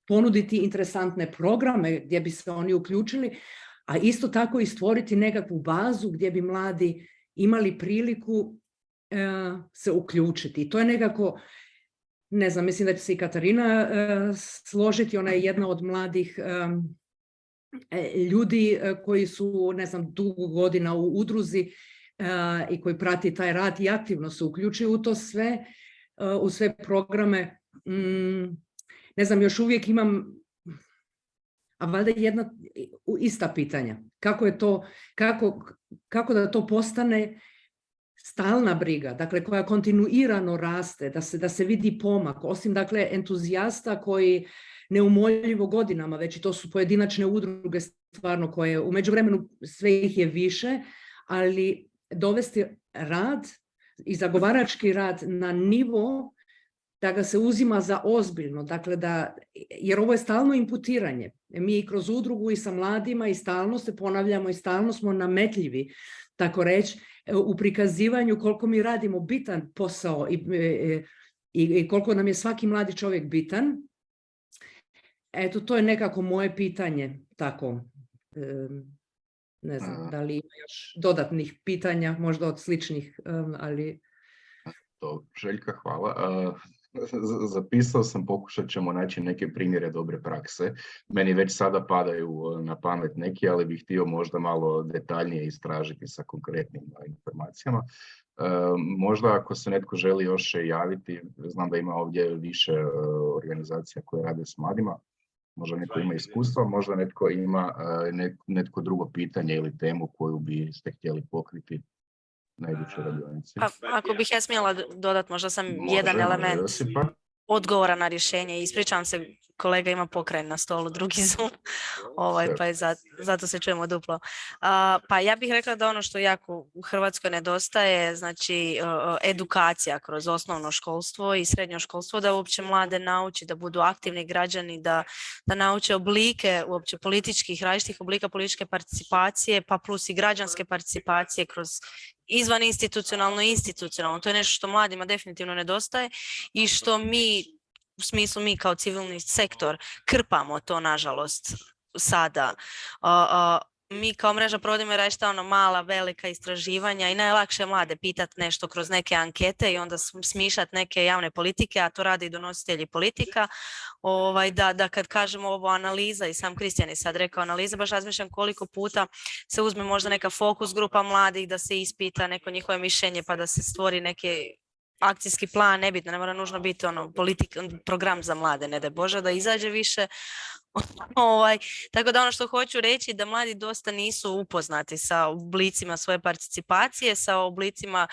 ponuditi interesantne programe gdje bi se oni uključili, a isto tako i stvoriti nekakvu bazu gdje bi mladi imali priliku se uključiti. I to je nekako, ne znam, mislim da će se i Katarina složiti, ona je jedna od mladih ljudi koji su, ne znam, dugo godina u udruzi i koji prati taj rad i aktivno se uključuju u to sve, u sve programe. Ne znam, još uvijek imam, a valjda jedna ista pitanja. Kako je to, kako da to postane stalna briga, dakle koja kontinuirano raste, da se vidi pomak, osim dakle entuzijasta koji neumoljivo godinama, već i to su pojedinačne udruge stvarno koje u međuvremenu sve ih je više, ali dovesti rad i zagovarački rad na nivo da ga se uzima za ozbiljno, dakle jer ovo je stalno imputiranje. Mi i kroz udrugu i sa mladima i stalno se ponavljamo i stalno smo nametljivi, tako reći, u prikazivanju koliko mi radimo bitan posao i koliko nam je svaki mladi čovjek bitan. Eto, to je nekako moje pitanje, tako. Ne znam, da li ima još dodatnih pitanja, možda od sličnih, ali... Željka, hvala. Zapisao sam, pokušat ćemo naći neke primjere dobre prakse. Meni već sada padaju na pamet neki, ali bih htio možda malo detaljnije istražiti sa konkretnim informacijama. Možda ako se netko želi još javiti, znam da ima ovdje više organizacija koje rade s mladima, možda netko ima iskustva, možda netko ima netko drugo pitanje ili temu koju biste htjeli pokriti na idućoj radionici. Ako bih ja smjela dodati možda sam jedan element odgovora na rješenje. Ispričavam se, kolega ima pokraj na stolu, drugi Zoom, pa je zato se čujemo duplo. Pa ja bih rekla da ono što jako u Hrvatskoj nedostaje, znači edukacija kroz osnovno školstvo i srednje školstvo, da uopće mlade nauči da budu aktivni građani, da nauče oblike uopće političkih, različitih oblika političke participacije, pa plus i građanske participacije kroz izvan institucionalno i institucionalno. To je nešto što mladima definitivno nedostaje i što mi, u smislu mi kao civilni sektor, krpamo to nažalost sada. Mi kao mreža provodimo različita mala, velika istraživanja i najlakše je mlade pitati nešto kroz neke ankete i onda smišati neke javne politike, a to rade i donositelji politika. Da kad kažemo ovo analiza, i sam Kristijan je sad rekao analiza, baš razmišljam koliko puta se uzme možda neka fokus grupa mladih, da se ispita neko njihove mišljenje, pa da se stvori neki akcijski plan, nebitno, ne mora nužno biti program za mlade, ne daj Bože da izađe više. Tako da ono što hoću reći da mladi dosta nisu upoznati sa oblicima svoje participacije, sa oblicima,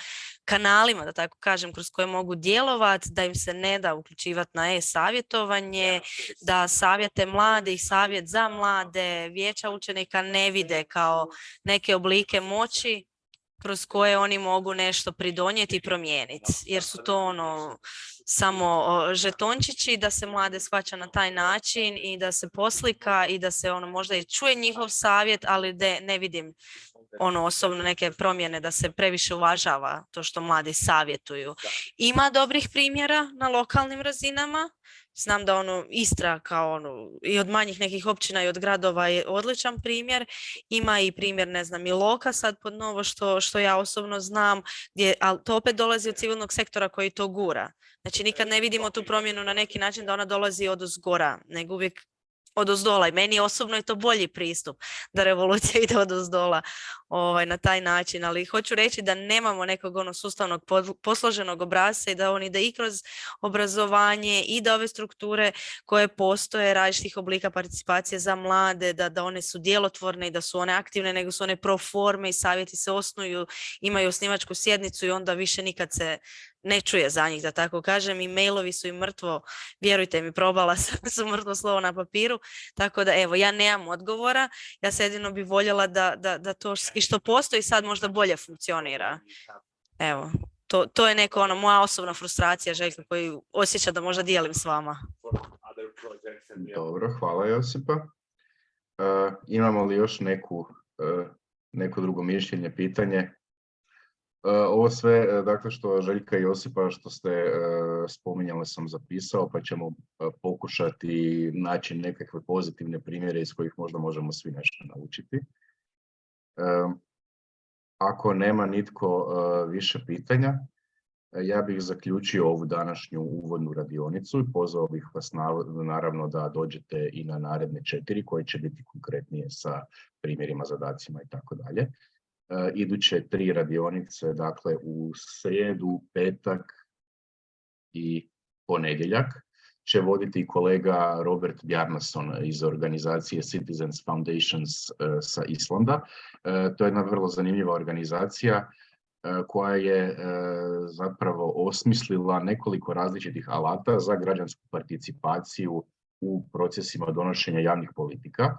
kanalima, da tako kažem, kroz koje mogu djelovati, da im se ne da uključivati na e-savjetovanje, da savjete mladih, savjet za mlade, vijeća učenika ne vide kao neke oblike moći kroz koje oni mogu nešto pridonijeti i promijeniti, jer su to samo žetončići, da se mlade shvaća na taj način i da se poslika i da se možda i čuje njihov savjet, ali ne vidim osobno neke promjene da se previše uvažava to što mladi savjetuju. Ima dobrih primjera na lokalnim razinama. Znam da Istra kao i od manjih nekih općina i od gradova je odličan primjer. Ima i primjer, ne znam, Iloka sad pod novo što ja osobno znam, ali to opet dolazi od civilnog sektora koji to gura. Znači nikad ne vidimo tu promjenu na neki način da ona dolazi odozgora, nego uvijek odozdola. I meni osobno je to bolji pristup, da revolucija ide odozdola na taj način. Ali hoću reći da nemamo nekog sustavnog posloženog obrasca i da on ide i kroz obrazovanje i da ove strukture koje postoje različitih oblika participacije za mlade, da one su djelotvorne i da su one aktivne, nego su one pro forme i savjeti se osnuju, imaju osnivačku sjednicu i onda više nikad se ne čuje za njih, da tako kažem, i mailovi su i mrtvo, vjerujte mi, probala sam, su mrtvo slovo na papiru, tako da evo, ja nemam odgovora, ja se jedino bi voljela da to i što postoji sad možda bolje funkcionira. evo, to je neko ono moja osobna frustracija, Željka, koju osjećam da možda dijelim s vama. Dobro, hvala Josipa. Imamo li još neko drugo mišljenje, pitanje? Ovo sve, dakle, što Željka i Josipa što ste spominjali sam zapisao, pa ćemo pokušati naći nekakve pozitivne primjere iz kojih možda možemo svi nešto naučiti. Ako nema nitko više pitanja, ja bih zaključio ovu današnju uvodnu radionicu i pozvao bih vas naravno da dođete i na naredne 4 koje će biti konkretnije sa primjerima, zadacima i tako dalje. Iduće 3 radionice, dakle u srijedu, petak i ponedjeljak, će voditi kolega Robert Bjarnason iz organizacije Citizens Foundations sa Islanda. To je jedna vrlo zanimljiva organizacija koja je zapravo osmislila nekoliko različitih alata za građansku participaciju u procesima donošenja javnih politika.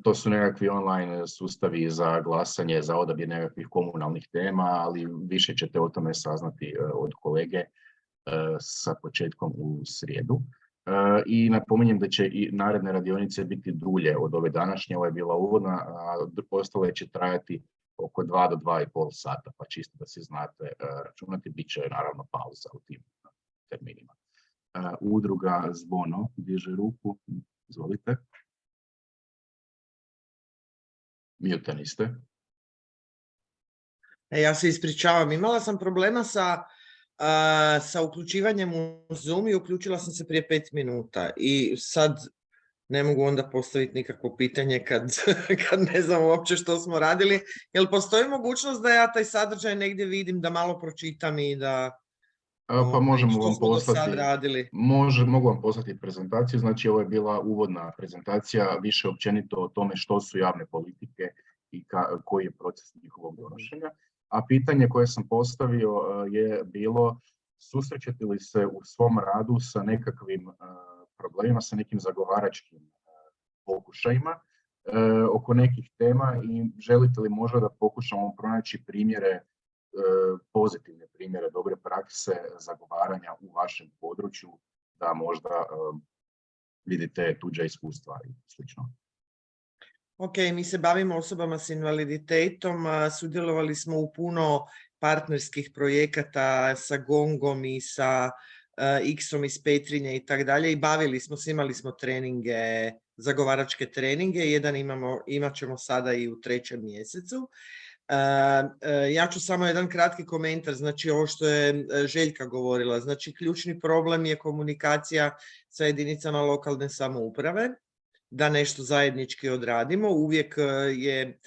To su nekakvi online sustavi za glasanje, za odabir nekakvih komunalnih tema, ali više ćete o tome saznati od kolege sa početkom u srijedu. I napominjem da će i naredne radionice biti dulje od ove današnje, ovo je bila uvodna, a ostale će trajati oko 2 do 2,5 sata, pa čisto da se znate računati, bit će naravno pauza u tim terminima. Udruga Zvono diže ruku, izvolite. Mutani ste. Ja se ispričavam, imala sam problema sa uključivanjem u Zoom i uključila sam se prije 5 minuta i sad ne mogu onda postaviti nikakvo pitanje kad ne znam uopće što smo radili. Jel postoji mogućnost da ja taj sadržaj negdje vidim, da malo pročitam i da pa možemo vam poslati, mogu vam poslati prezentaciju, znači ovo je bila uvodna prezentacija, više općenito o tome što su javne politike i koji je proces njihovog donošenja. A pitanje koje sam postavio je bilo, susrećete li se u svom radu sa nekakvim problemima, sa nekim zagovaračkim pokušajima oko nekih tema i želite li možda da pokušamo pronaći primjere, pozitivne primjere dobre prakse zagovaranja u vašem području, da možda vidite tuđa iskustva i slično. Ok, mi se bavimo osobama s invaliditetom, sudjelovali smo u puno partnerskih projekata sa GONG-om i sa X-om iz Petrinje i tako dalje i bavili smo se, imali smo treninge, zagovaračke treninge, jedan imat ćemo sada i u 3. mjesecu. Ja ću samo jedan kratki komentar, znači ovo što je Željka govorila, znači ključni problem je komunikacija sa jedinicama lokalne samouprave, da nešto zajednički odradimo. Uvijek je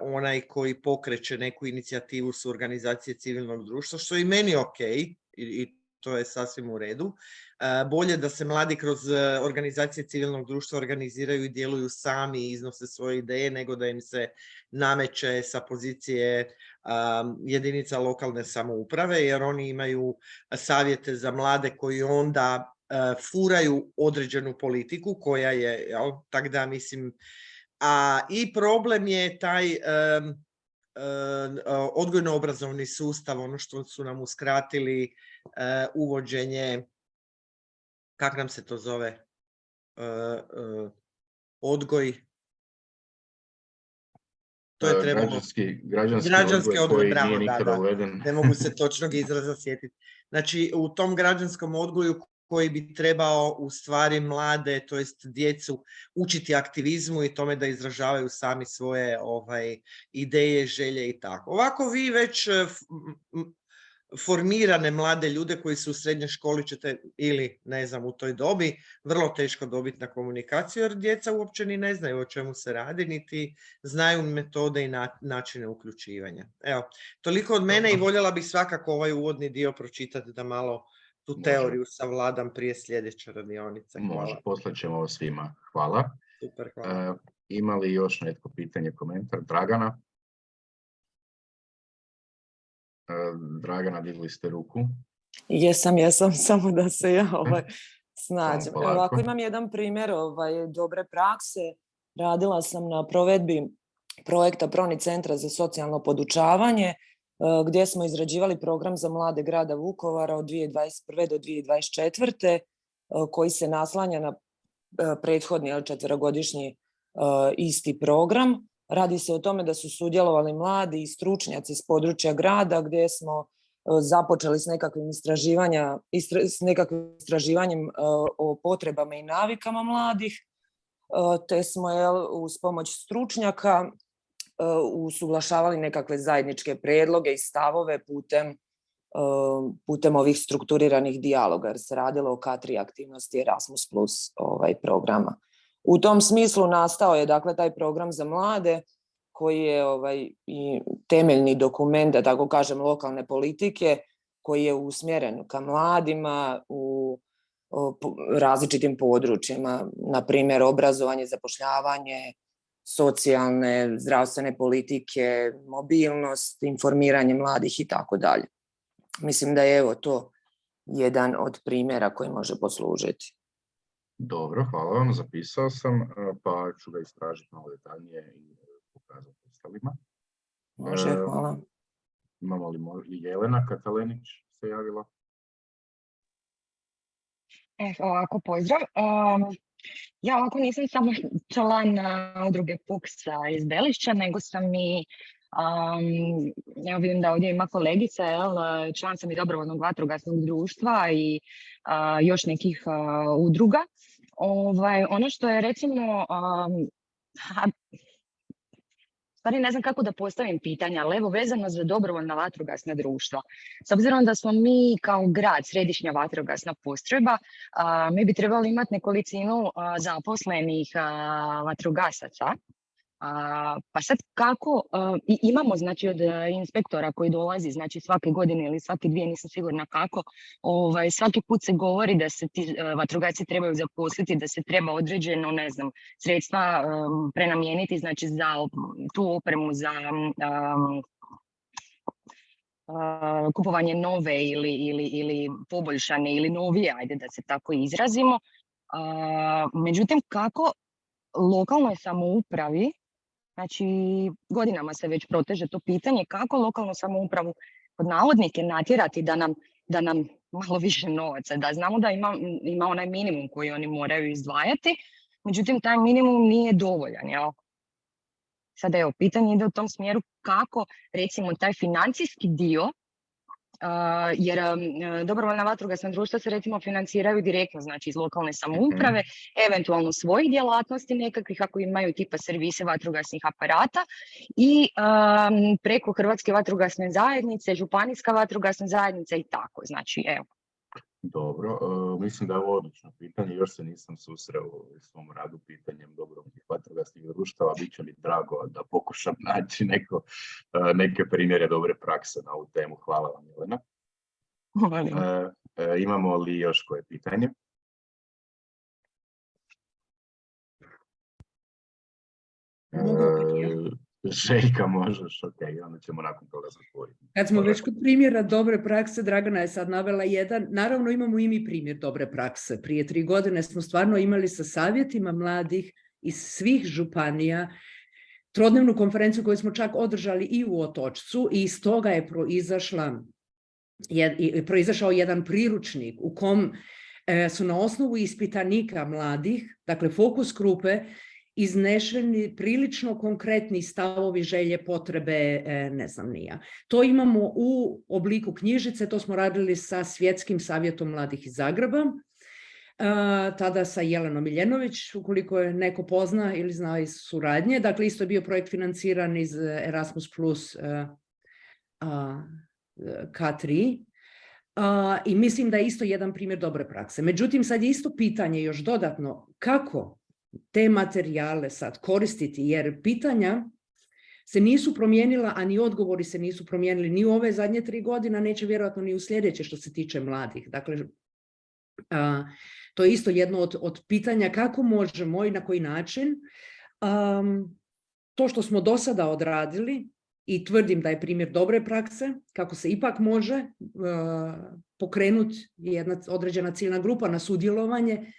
onaj koji pokreće neku inicijativu su organizacije civilnog društva, što je i meni ok i to je sasvim u redu. Bolje da se mladi kroz organizacije civilnog društva organiziraju i djeluju sami i iznose svoje ideje, nego da im se nameće sa pozicije jedinica lokalne samouprave, jer oni imaju savjete za mlade koji onda furaju određenu politiku koja je, tako da mislim, i problem je taj odgojno-obrazovni sustav, ono što su nam uskratili, uvođenje, kak nam se to zove, odgoj, to je trebalo, građanski odgoj, bravo, da, ne mogu se točnog izraza sjetiti. Znači, u tom građanskom odgoju koji bi trebao u stvari mlade, to jest djecu, učiti aktivizmu i tome da izražavaju sami svoje ideje, želje i tako. Ovako vi već formirane mlade ljude koji su u srednjoj školi ćete, ili ne znam u toj dobi, vrlo teško dobiti na komunikaciju jer djeca uopće ni ne znaju o čemu se radi, niti znaju metode i načine uključivanja. Evo, toliko od mene i voljela bih svakako ovaj uvodni dio pročitati da malo tu teoriju savladam prije sljedeće radionice. Hvala. Može, poslaćemo svima. Hvala. Super, hvala. Ima li još netko pitanje, komentar? Dragana? Dragana, digli ste ruku. Jesam, samo da se ja snađem. Ovako imam jedan primjer dobre prakse. Radila sam na provedbi projekta Proni centra za socijalno podučavanje gdje smo izrađivali program za mlade grada Vukovara od 2021. do 2024. Koji se naslanja na prethodni četverogodišnji isti program. Radi se o tome da su sudjelovali mladi i stručnjaci s područja grada gdje smo započeli s nekakvim istraživanjem o potrebama i navikama mladih, te smo uz pomoć stručnjaka usuglašavali nekakve zajedničke prijedloge i stavove putem ovih strukturiranih dijaloga, jer se radilo o K3 aktivnosti Erasmus Plus programa. U tom smislu nastao je dakle taj program za mlade koji je i temeljni dokument, da tako kažem, lokalne politike, koji je usmjeren ka mladima u različitim područjima, na primjer obrazovanje, zapošljavanje, socijalne, zdravstvene politike, mobilnost, informiranje mladih i tako dalje. Mislim da je to jedan od primjera koji može poslužiti. Dobro, hvala vam, zapisao sam, pa ću ga istražiti malo detaljnije i pokazati ostalima. Može, hvala. Imamo li Jelena Katalenić se javila? Ovako, pozdrav. Ja ovako nisam samo član udruge Puksa iz Belišća, nego sam i, ja vidim da ovdje ima kolegica, član sam i dobrovoljnog vatrogasnog društva i još nekih udruga. Ono što je recimo, stvari ne znam kako da postavim pitanja, ali evo vezano za dobrovoljna vatrogasna društva. S obzirom da smo mi kao grad središnja vatrogasna postrojba, mi bi trebali imati nekolicinu zaposlenih vatrogasaca. Pa sad kako, imamo znači od inspektora koji dolazi znači svake godine ili svake dvije, nisam sigurna kako, svaki put se govori da se ti vatrogasci trebaju zaposliti, da se treba određeno, ne znam, sredstva prenamijeniti znači za tu opremu, za kupovanje nove ili poboljšane ili novije, ajde da se tako izrazimo. Međutim, kako lokalnoj samoupravi, znači godinama se već proteže to pitanje, kako lokalnu samoupravu pod navodnike natjerati da nam malo više novaca, da znamo da ima onaj minimum koji oni moraju izdvajati, međutim taj minimum nije dovoljan, jel? Sada evo, pitanje ide u tom smjeru kako recimo taj financijski dio, jer dobrovoljna vatrogasna društva se recimo financiraju direktno znači iz lokalne samouprave, eventualno svojih djelatnosti nekakvih ako imaju tipa servise vatrogasnih aparata i preko Hrvatske vatrogasne zajednice, županijska vatrogasna zajednica i tako, znači evo. Dobro, mislim da je ovo odlično pitanje, još se nisam susreo u svom radu pitanjem dobrovoljnih vatrogasnih društava, bit će mi drago da pokušam naći neke primjere dobre prakse na ovu temu. Hvala vam, Jelena. Imamo li još koje pitanje? Željka, možeš, ok, onda ćemo nakon toga zatvoriti. Kad smo već kod primjera dobre prakse, Dragana je sad navela jedan, naravno imamo i mi primjer dobre prakse. Prije 3 godine smo stvarno imali sa savjetima mladih iz svih županija trodnevnu konferenciju koju smo čak održali i u Otočcu i iz toga je proizašao jedan priručnik u kom su na osnovu ispitanika mladih, dakle fokus grupe, iznešeni prilično konkretni stavovi, želje, potrebe, ne znam ni ja. To imamo u obliku knjižice, to smo radili sa Svjetskim savjetom mladih iz Zagreba, tada sa Jelenom Miljenović, ukoliko je neko pozna ili zna iz suradnje. Dakle, isto je bio projekt financiran iz Erasmus Plus K3. I mislim da je isto jedan primjer dobre prakse. Međutim, sad je isto pitanje još dodatno kako te materijale sad koristiti, jer pitanja se nisu promijenila, a ni odgovori se nisu promijenili ni u ove zadnje 3 godine, neće vjerojatno ni u sljedeće što se tiče mladih. Dakle, to je isto jedno od pitanja kako možemo i na koji način to što smo do sada odradili, i tvrdim da je primjer dobre prakse, kako se ipak može pokrenuti jedna određena ciljna grupa na sudjelovanje,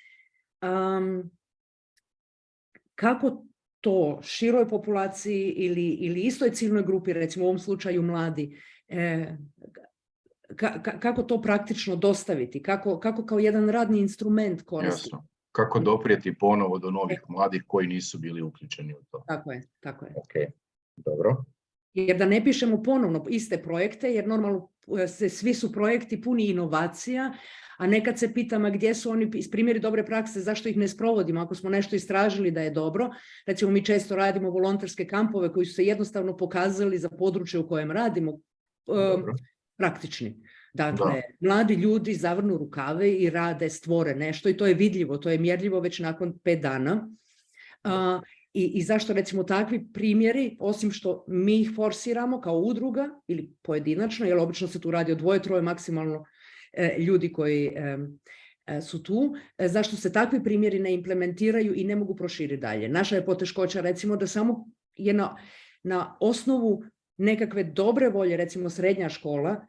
kako to široj populaciji ili istoj ciljnoj grupi, recimo u ovom slučaju mladi, kako to praktično dostaviti, kako kao jedan radni instrument koristiti. Jasno. Kako doprijeti ponovo do novih mladih koji nisu bili uključeni u to. Tako je. Ok, dobro. Jer da ne pišemo ponovno iste projekte, jer normalno svi su projekti puni inovacija, a nekad se pitamo gdje su oni primjeri dobre prakse, zašto ih ne sprovodimo, ako smo nešto istražili da je dobro. Recimo mi često radimo volonterske kampove koji su se jednostavno pokazali za područje u kojem radimo praktični. Dakle, mladi ljudi zavrnu rukave i rade, stvore nešto i to je vidljivo, to je mjerljivo već nakon 5 dana. I zašto recimo takvi primjeri, osim što mi ih forsiramo kao udruga ili pojedinačno, jer obično se tu radi o 2-3 maksimalno ljudi koji su tu, zašto se takvi primjeri ne implementiraju i ne mogu proširiti dalje. Naša je poteškoća recimo da samo je na osnovu nekakve dobre volje, recimo srednja škola,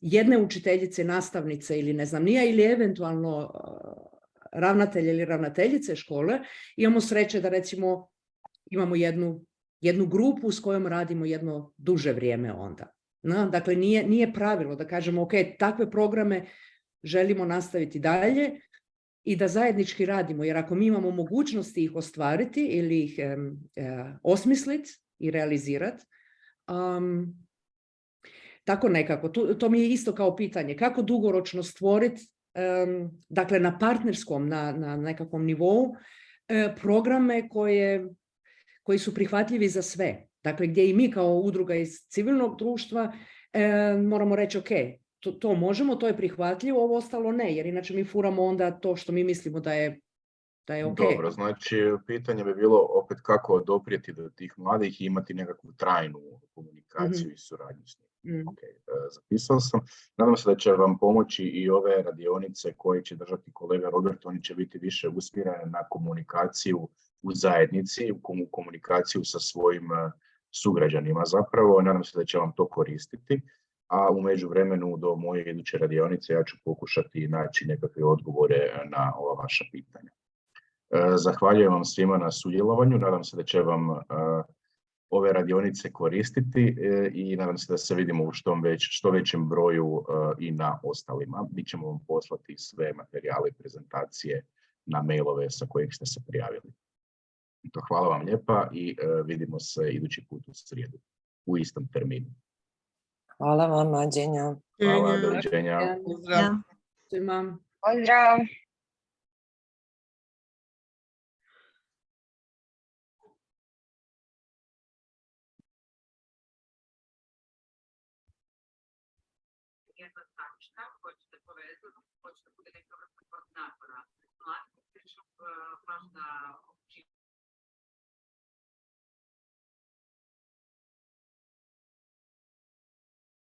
jedne učiteljice, nastavnice ili ne znam nija, ili eventualno ravnatelja ili ravnateljice škole, imamo sreće da recimo imamo jednu grupu s kojom radimo jedno duže vrijeme onda. Dakle, nije pravilo da kažemo ok, takve programe želimo nastaviti dalje i da zajednički radimo, jer ako mi imamo mogućnosti ih ostvariti ili ih osmisliti i realizirati, tako nekako, to mi je isto kao pitanje, kako dugoročno stvoriti, dakle na partnerskom, na nekakvom nivou, programe koji su prihvatljivi za sve. Dakle, gdje i mi kao udruga iz civilnog društva moramo reći ok, to možemo, to je prihvatljivo, ovo ostalo ne, jer inače mi furamo onda to što mi mislimo da je ok. Dobro, znači pitanje bi bilo opet kako doprijeti do tih mladih i imati nekakvu trajnu komunikaciju i suradnju s njim. Zapisao sam. Nadam se da će vam pomoći i ove radionice koje će držati kolega Robert. Oni će biti više usmjerene na komunikaciju u zajednici, u komunikaciju sa svojim sugrađanima zapravo. Nadam se da će vam to koristiti. A u međuvremenu do moje iduće radionice ja ću pokušati naći nekakve odgovore na ova vaša pitanja. Zahvaljujem vam svima na sudjelovanju. Nadam se da će vam ove radionice koristiti i nadam se da se vidimo u što većem broju i na ostalima. Mi ćemo vam poslati sve materijale i prezentacije na mailove sa kojih ste se prijavili. Hvala vam lijepa i vidimo se idući put u srijedu u istom terminu. Hvala vam, doviđenja. Hvala, doviđenja. Pozdrav. Pozdrav. Jedna tačka, hoćete povezati, hoćete bude neka vrsta koordinatora. Mladi, možda